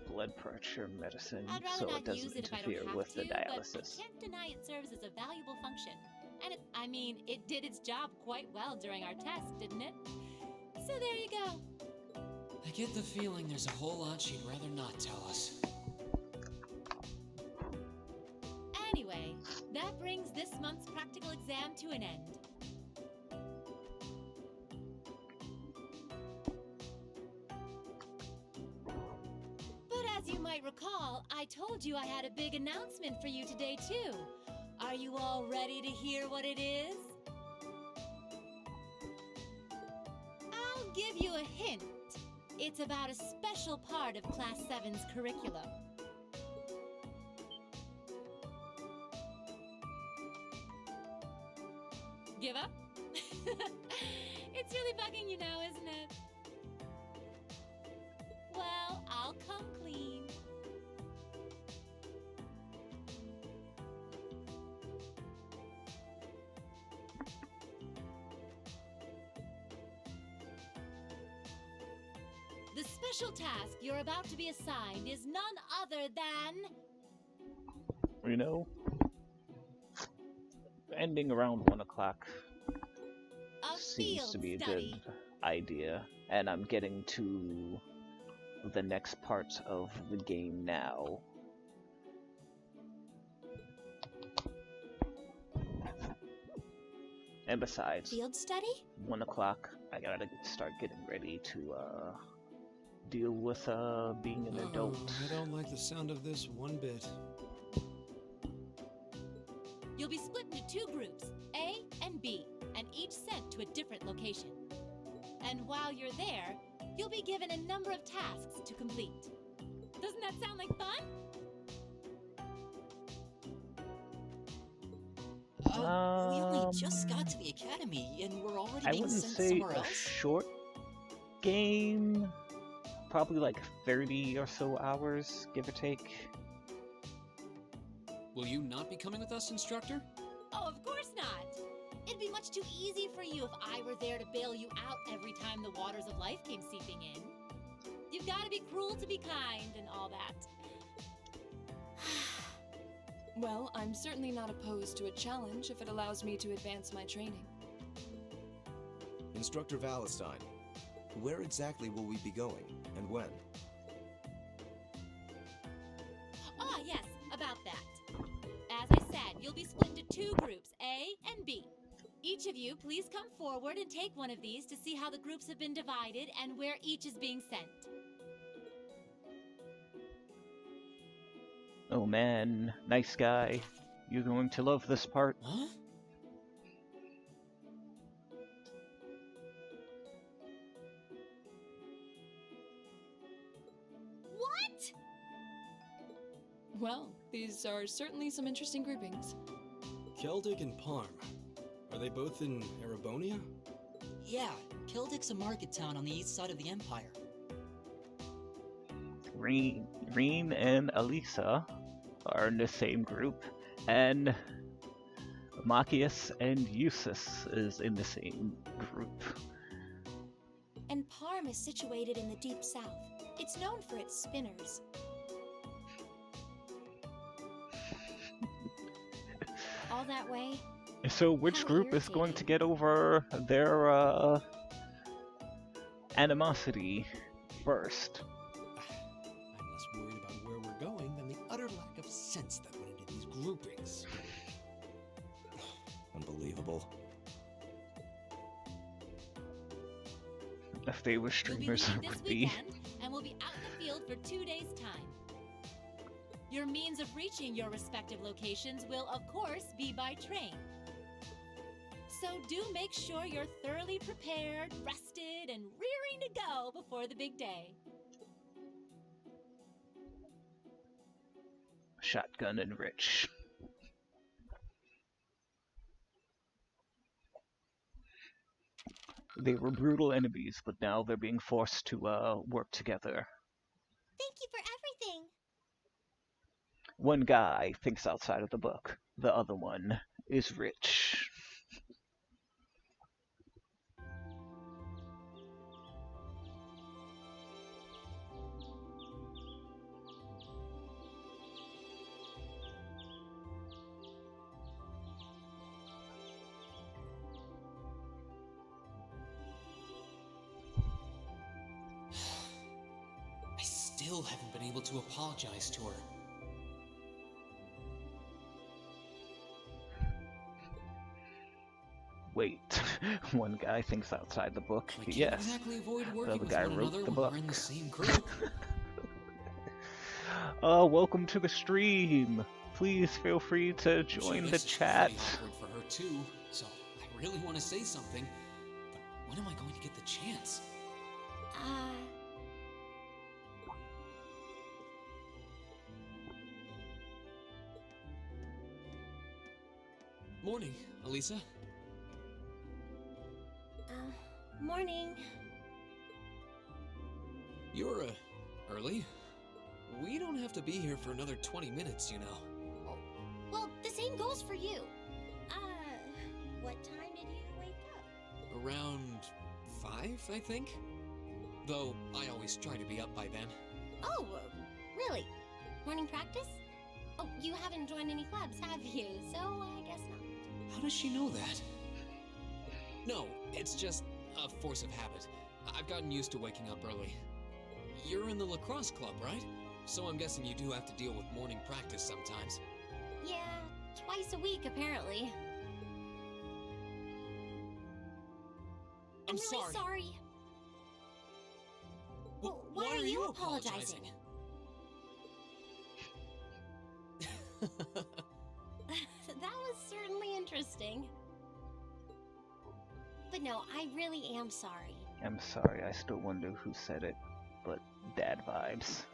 blood pressure medicine I'd rather so not it doesn't use it if I interfere don't have with the to, but I dialysis. can't deny it serves as a valuable function. And it did its job quite well during our test, didn't it? So there you go. I get the feeling there's a whole lot she'd rather not tell us. Anyway, that brings this month's practical exam to an end. But as you might recall, I told you I had a big announcement for you today, too. Are you all ready to hear what it is? I'll give you a hint. It's about a special part of Class 7's curriculum. Give up? It's really bugging you now, isn't it? Well, I'll come clean. The special task you're about to be assigned is none other than... You know, ending around 1 o'clock a seems field to be a study. good idea, and I'm getting to the next part of the game now. And besides, Field study? 1 o'clock, I gotta start getting ready to deal with being an adult. I don't like the sound of this one bit. You'll be split into two groups, A and B, and each sent to a different location. And while you're there, you'll be given a number of tasks to complete. Doesn't that sound like fun? We only just got to the academy, and we're already I being wouldn't sent say somewhere a else? short game, probably like 30 or so hours, give or take. Will you not be coming with us, instructor? Oh, of course not. It'd be much too easy for you if I were there to bail you out every time the waters of life came seeping in. You've got to be cruel to be kind and all that. Well, I'm certainly not opposed to a challenge if it allows me to advance my training. Instructor Valentine, where exactly will we be going, and when? Ah, yes, about that. As I said, you'll be split into two groups, A and B. Each of you, please come forward and take one of these to see how the groups have been divided and where each is being sent. Oh man, nice guy. You're going to love this part. Huh? What? Well, these are certainly some interesting groupings. Keldic and Parm. Are they both in Erebonia? Yeah, Kildic's a market town on the east side of the Empire. Reem and Elisa are in the same group, and Machias and Eustace is in the same group. And Parm is situated in the deep south. It's known for its spinners. All that way? So which How group is going to irritating. get over their animosity first? I'm less worried about where we're going than the utter lack of sense that went into these groupings. Unbelievable. If they were You'll be streamers, leaving it this would be. weekend and will be out in the field for 2 days' time. Your means of reaching your respective locations will, of course, be by train. So do make sure you're thoroughly prepared, rested, and rearing to go before the big day. Shotgun and Rich. They were brutal enemies, but now they're being forced to work together. Thank you for everything. One guy thinks outside of the book. The other one is Rich. I still haven't been able to apologize to her. Wait, one guy thinks outside the book. We can't Yes, exactly avoid the working other with guy one wrote another the when book. we're in the same group. Welcome to the stream. Please feel free to Sure, join the this is chat. pretty awkward for her too, so I really want to say something, but when am I going to get the chance? Morning, Elisa. Morning. You're early. We don't have to be here for another 20 minutes, you know. Well, the same goes for you. What time did you wake up? Around 5, I think. Though I always try to be up by then. Oh, really? Morning practice? Oh, you haven't joined any clubs, have you? So I guess not. How does she know that? No, it's just a force of habit. I've gotten used to waking up early. You're in the lacrosse club, right? So I'm guessing you do have to deal with morning practice sometimes. Yeah, twice a week apparently. I'm really sorry. sorry. Well, why are you apologizing? That was certainly interesting. But no, I really am sorry. I'm sorry, I still wonder who said it, but dad vibes.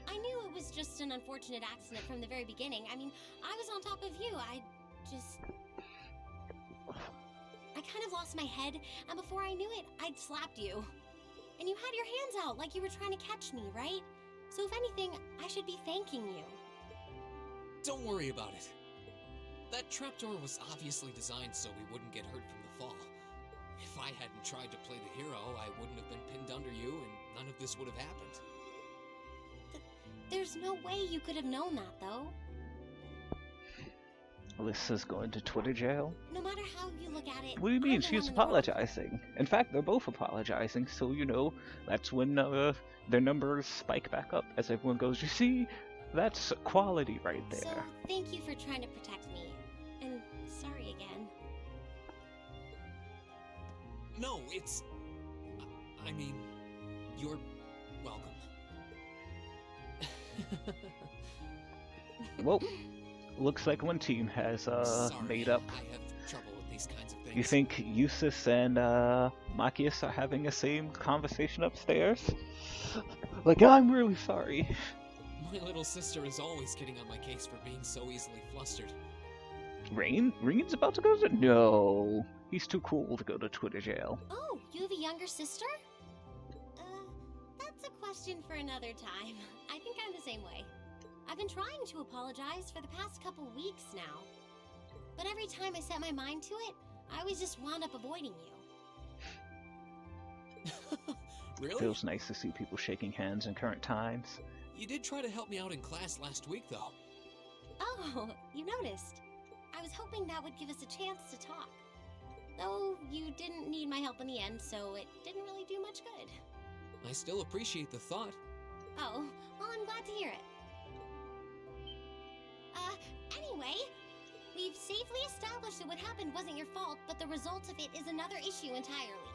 I knew it was just an unfortunate accident from the very beginning. I mean, I was on top of you. I kind of lost my head, and before I knew it, I'd slapped you. And you had your hands out like you were trying to catch me, right? So if anything, I should be thanking you. Don't worry about it. That trapdoor was obviously designed so we wouldn't get hurt from the fall. If I hadn't tried to play the hero, I wouldn't have been pinned under you, and none of this would have happened. There's no way you could have known that, though. Alyssa's going to Twitter jail? No matter how you look at it. What do you mean? I'm the She's one in the wrong. apologizing. In fact, they're both apologizing, so you know, that's when their numbers spike back up as everyone goes, you see, that's quality right there. So, thank you for trying to protect me. And sorry again. No, it's... I mean, you're welcome. Well, looks like one team has Sorry, made up. I have trouble with these kinds of things. You think Eustace and Machias are having the same conversation upstairs? Like, I'm really sorry. My little sister is always getting on my case for being so easily flustered. Rain's about to go to... No, he's too cool to go to Twitter jail. Oh, you have a younger sister? That's a question for another time. I think I'm the same way. I've been trying to apologize for the past couple weeks now. But every time I set my mind to it, I always just wound up avoiding you. Really? Feels nice to see people shaking hands in current times. You did try to help me out in class last week, though. Oh, you noticed. I was hoping that would give us a chance to talk. Though you didn't need my help in the end, so it didn't really do much good. I still appreciate the thought. Oh, well, I'm glad to hear it. Anyway, we've safely established that what happened wasn't your fault, but the result of it is another issue entirely.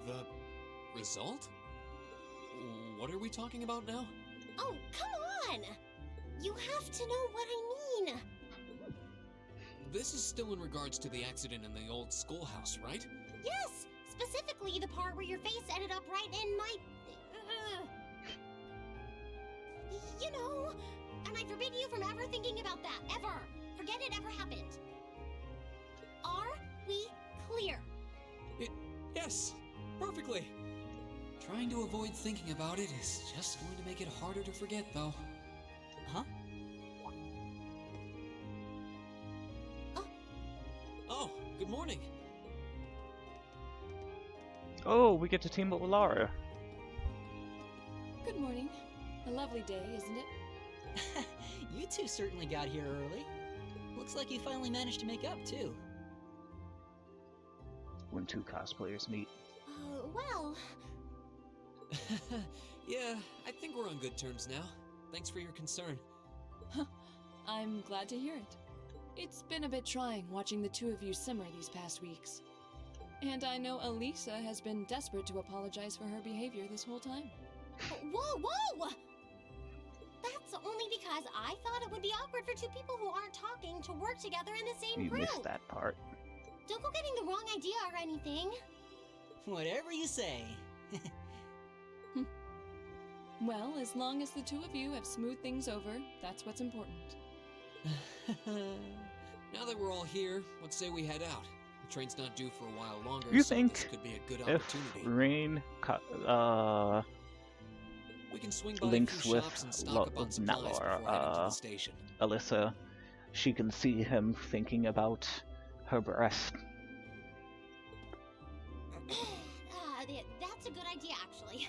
The Result? What are we talking about now? Oh, come on! You have to know what I mean! This is still in regards to the accident in the old schoolhouse, right? Yes! Specifically the part where your face ended up right in my... You know, and I forbid you from ever thinking about that, ever! Forget it ever happened. Are we clear? Yes, perfectly. Trying to avoid thinking about it is just going to make it harder to forget, though. Huh? Oh, good morning. Oh, we get to team up with Lara. Good morning. A lovely day, isn't it? You two certainly got here early. Looks like you finally managed to make up, too. When two cosplayers meet. Well... Yeah, I think we're on good terms now. Thanks for your concern. I'm glad to hear it. It's been a bit trying watching the two of you simmer these past weeks. And I know Elisa has been desperate to apologize for her behavior this whole time. Whoa, whoa! That's only because I thought it would be awkward for two people who aren't talking to work together in the same You group. missed that part. Don't go getting the wrong idea or anything. Whatever you say. Well, as long as the two of you have smoothed things over, that's what's important. Now that we're all here, let's say we head out. The train's not due for a while longer, You so think this could be a good if opportunity. Rain We can swing by links a few with shops and stock up on supplies before heading to the station. Alyssa, she can see him thinking about her breast. That's a good idea, actually.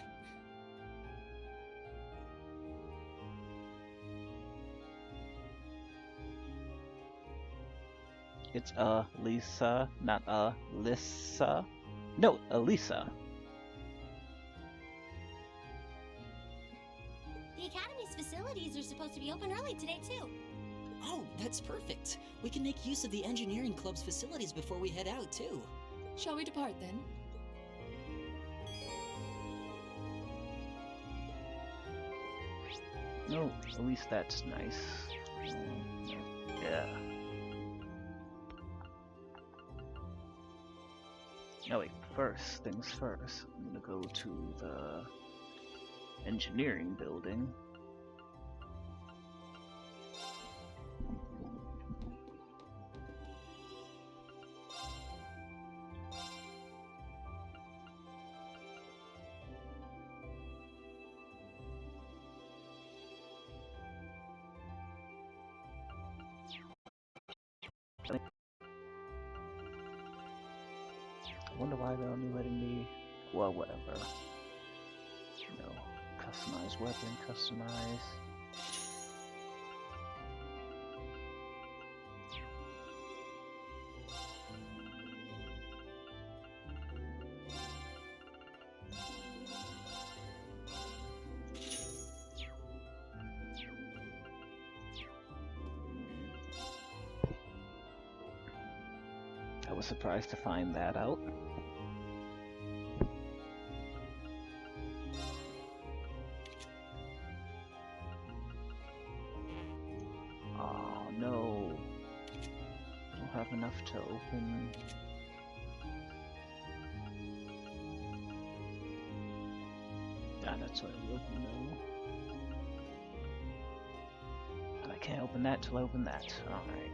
It's Lisa, not Alyssa. No, Elisa. The Academy's facilities are supposed to be open early today, too. Oh, that's perfect. We can make use of the engineering club's facilities before we head out, too. Shall we depart, then? No, at least that's nice. Yeah. No, wait, first things first. I'm gonna go to the engineering building. I wonder why they're only letting me, well, whatever. You know, customize weapon, customize. I was surprised to find that out. Oh no. Don't have enough to open. Yeah, that's what I open though. But I can't open that till I open that. Alright.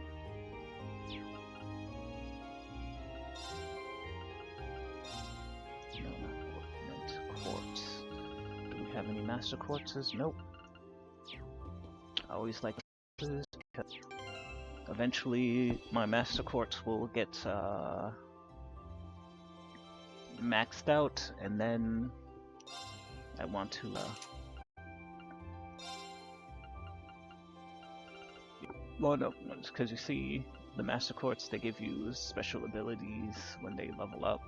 No, not ornament. Quartz. Do we have any master quartzes? Nope. I always like quartzes because eventually my master quartz will get maxed out, and then I want to well, no, because you see the master quartz, they give you special abilities when they level up.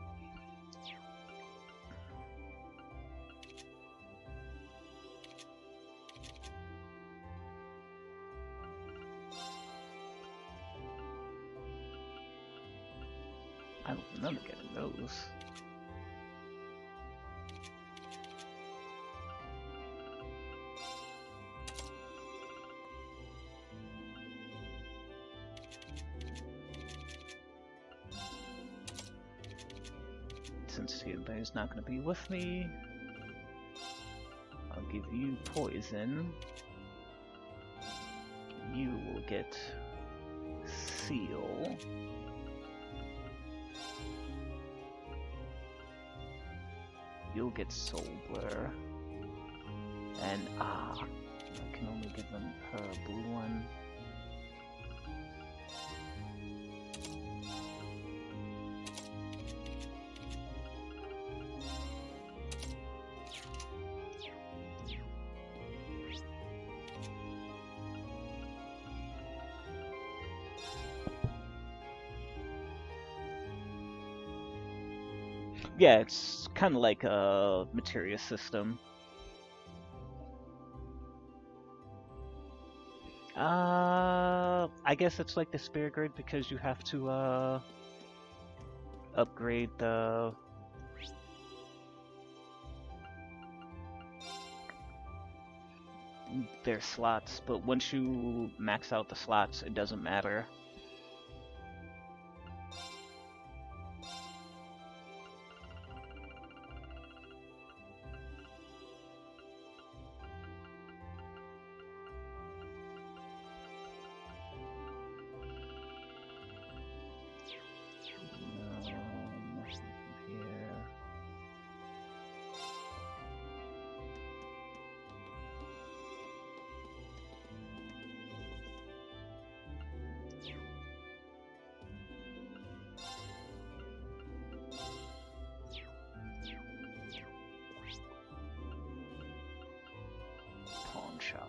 I don't remember getting those. since he's not going to be with me, I'll give you poison. You will get seal. You'll get soul blur. And I can only give them her blue one. Yeah, it's kind of like a materia system. I guess it's like the Spirit Grid because you have to upgrade their slots, but once you max out the slots, it doesn't matter. Pawn shop.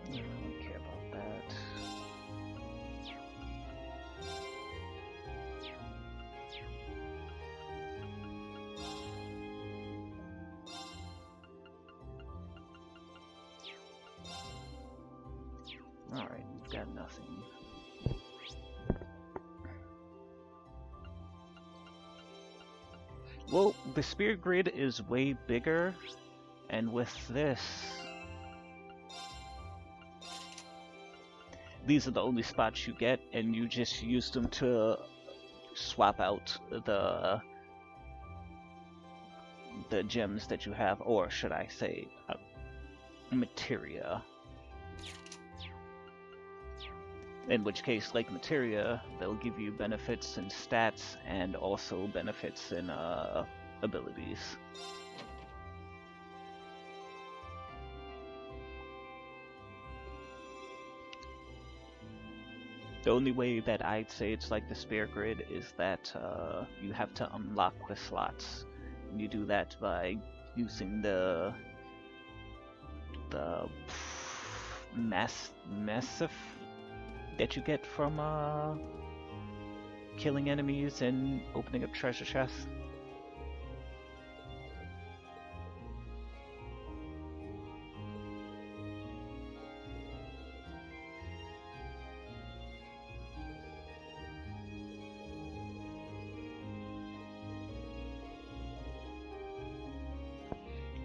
I don't care about that. Alright, we've got nothing. Well, the Spirit Grid is way bigger, and with this, these are the only spots you get, and you just use them to swap out the gems that you have, or should I say, materia. In which case, like materia, they'll give you benefits in stats and also benefits in abilities. The only way that I'd say it's like the Spirit Grid is that you have to unlock the slots. And you do that by using the massive that you get from killing enemies and opening up treasure chests.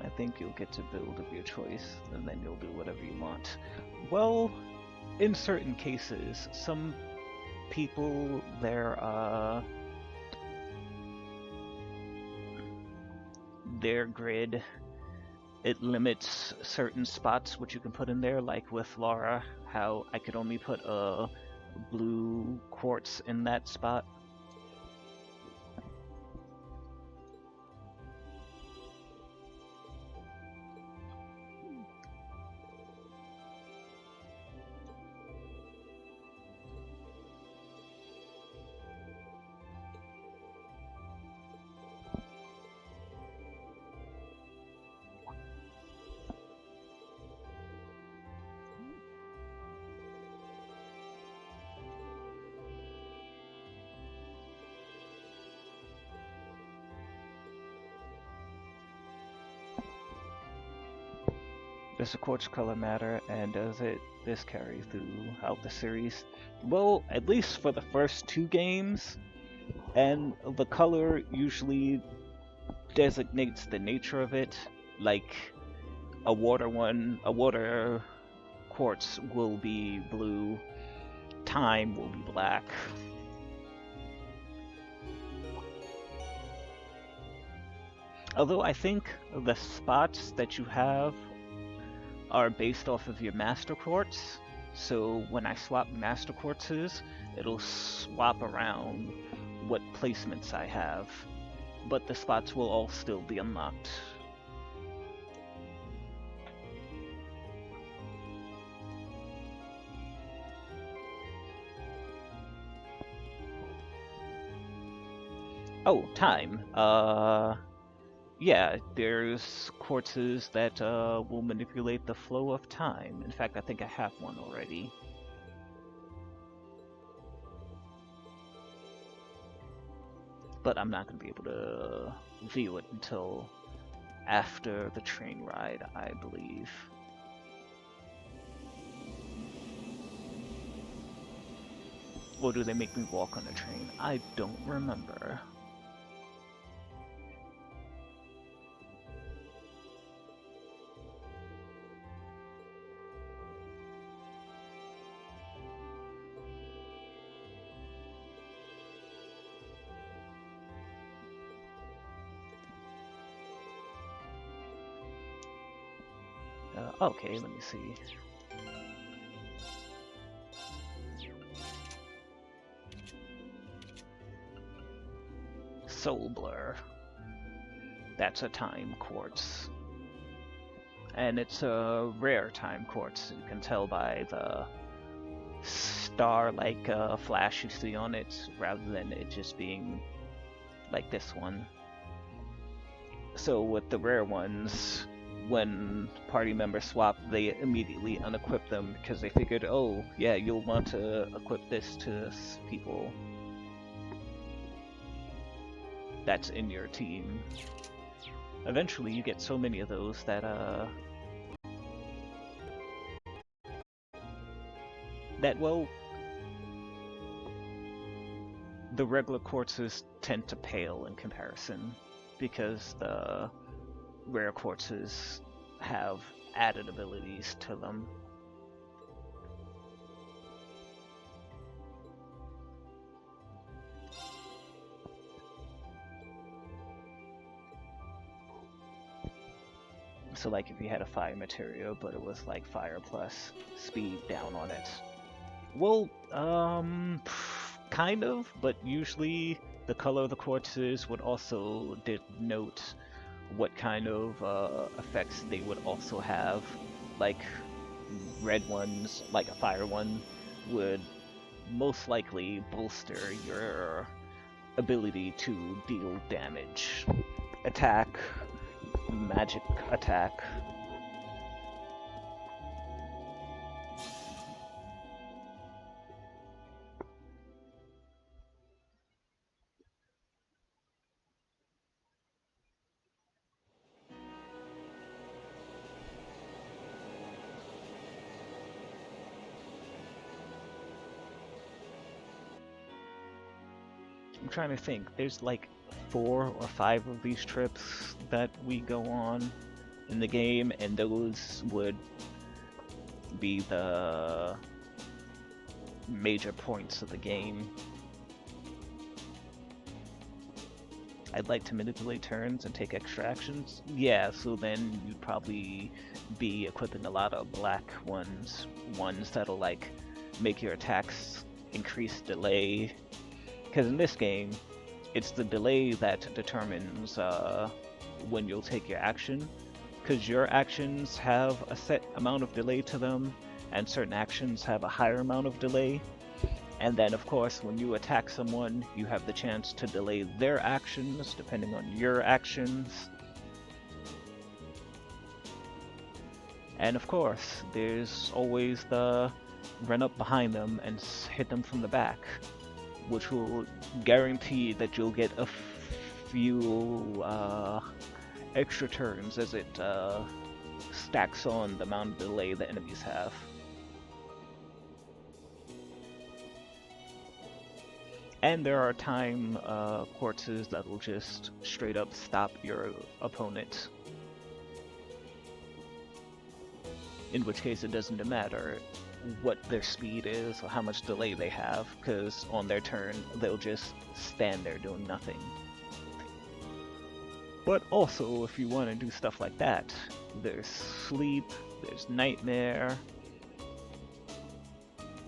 I think you'll get to build of your choice, and then you'll do whatever you want. Well, in certain cases, some people, their grid, it limits certain spots which you can put in there, like with Laura, how I could only put a blue quartz in that spot. Does the quartz color matter, and does this carry throughout the series? Well, at least for the first 2 games, and the color usually designates the nature of it. Like a water quartz will be blue, time will be black. Although I think the spots that you have are based off of your master quartz, so when I swap master quartzes, it'll swap around what placements I have, but the spots will all still be unlocked. Oh, time. Yeah, there's quartzes that will manipulate the flow of time. In fact, I think I have one already. But I'm not going to be able to view it until after the train ride, I believe. Or do they make me walk on the train? I don't remember. Okay, let me see. Soul Blur. That's a time quartz. And it's a rare time quartz. You can tell by the star-like flash you see on it, rather than it just being like this one. So with the rare ones, when party members swap, they immediately unequip them because they figured, oh yeah, you'll want to equip this to people that's in your team. Eventually you get so many of those that well, the regular quartzes tend to pale in comparison because the rare quartzes have added abilities to them. So like if you had a fire material, but it was like fire plus speed down on it. Well, kind of, but usually the color of the quartzes would also denote what kind of effects they would also have. Like red ones, like a fire one, would most likely bolster your ability to deal damage. Attack, magic attack. I'm trying to think. There's like 4 or 5 of these trips that we go on in the game, and those would be the major points of the game. I'd like to manipulate turns and take extra actions. Yeah, so then you'd probably be equipping a lot of black ones that'll like make your attacks increase delay. Because in this game, it's the delay that determines when you'll take your action. Because your actions have a set amount of delay to them, and certain actions have a higher amount of delay. And then, of course, when you attack someone, you have the chance to delay their actions, depending on your actions. And of course, there's always the run up behind them and hit them from the back, which will guarantee that you'll get a few extra turns as it stacks on the amount of delay the enemies have. And there are time quartzes that will just straight up stop your opponent. In which case it doesn't matter what their speed is or how much delay they have, because on their turn they'll just stand there doing nothing. But also, if you want to do stuff like that, there's sleep, there's nightmare.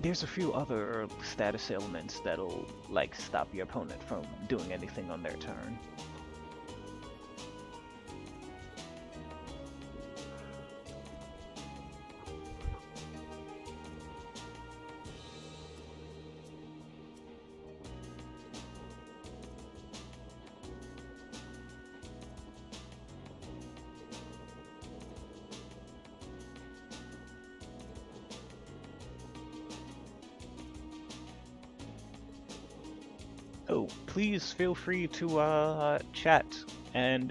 There's a few other status elements that'll, like, stop your opponent from doing anything on their turn. Oh, please feel free to chat and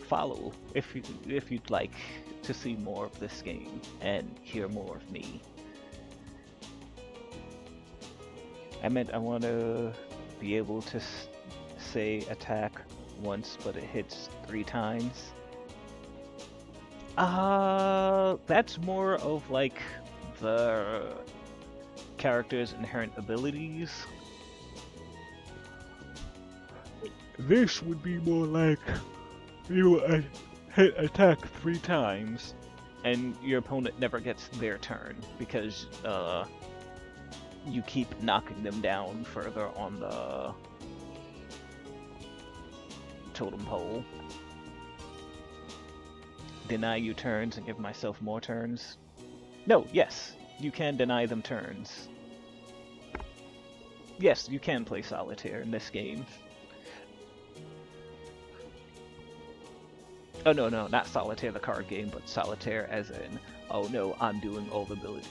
follow if you'd like to see more of this game and hear more of me. I meant I want to be able to say attack once, but it hits 3 times. That's more of like the character's inherent abilities. This would be more like you hit attack 3 times and your opponent never gets their turn because you keep knocking them down further on the totem pole. Deny you turns and give myself more turns. No, yes, you can deny them turns. Yes, you can play solitaire in this game. Oh no, not solitaire the card game, but solitaire as in, oh no, I'm doing all the ability.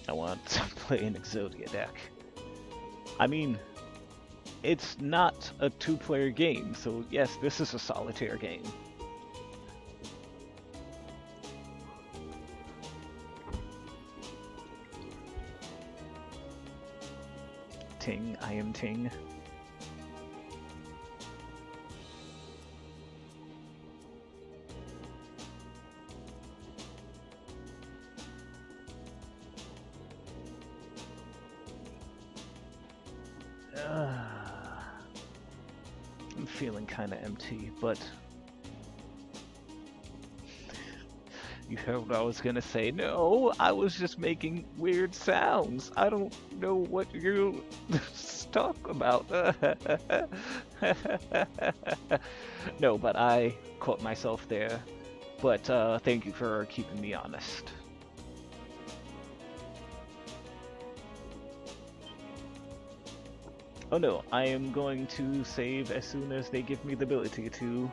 I want to play an Exodia deck. I mean, it's not a 2-player game, so yes, this is a solitaire game. Ting, I am Ting. I'm feeling kinda empty, but you heard what I was gonna say. No, I was just making weird sounds. I don't know what you talk about. No, but I caught myself there. But thank you for keeping me honest. Oh no, I am going to save as soon as they give me the ability to,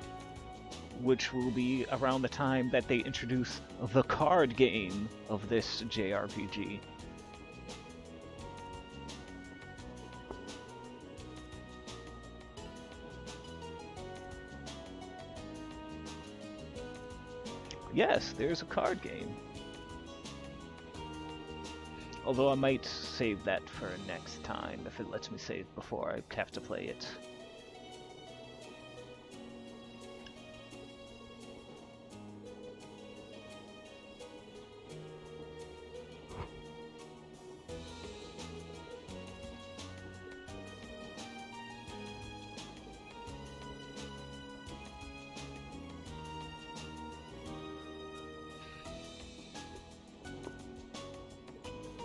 which will be around the time that they introduce the card game of this JRPG. Yes, there's a card game. Although I might save that for next time, if it lets me save before I have to play it.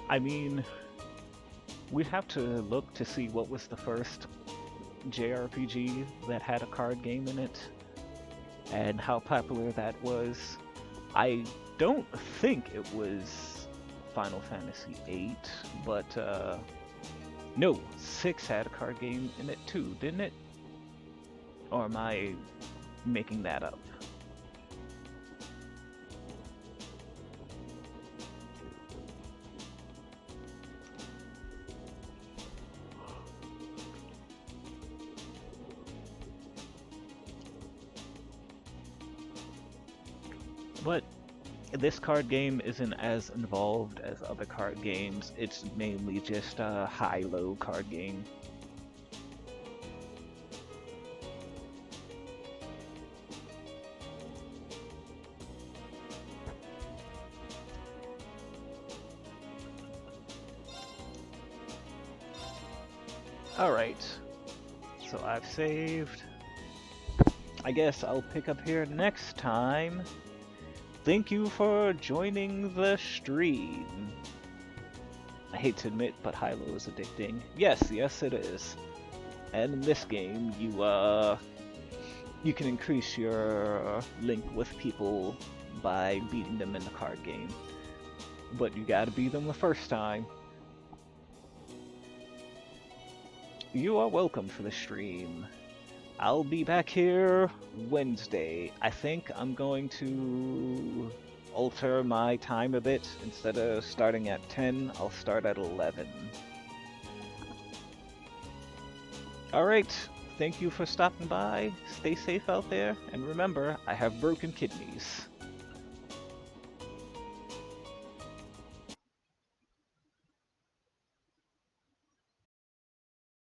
I mean, we'd have to look to see what was the first JRPG that had a card game in it, and how popular that was. I don't think it was Final Fantasy VIII, but no, 6 had a card game in it too, didn't it? Or am I making that up? But this card game isn't as involved as other card games. It's mainly just a high-low card game. Alright, so I've saved. I guess I'll pick up here next time. Thank you for joining the stream. I hate to admit, but Hilo is addicting. Yes, it is. And in this game, you can increase your link with people by beating them in the card game. But you gotta beat them the first time. You are welcome for the stream. I'll be back here Wednesday. I think I'm going to alter my time a bit. Instead of starting at 10, I'll start at 11. Alright, thank you for stopping by. Stay safe out there, and remember, I have broken kidneys.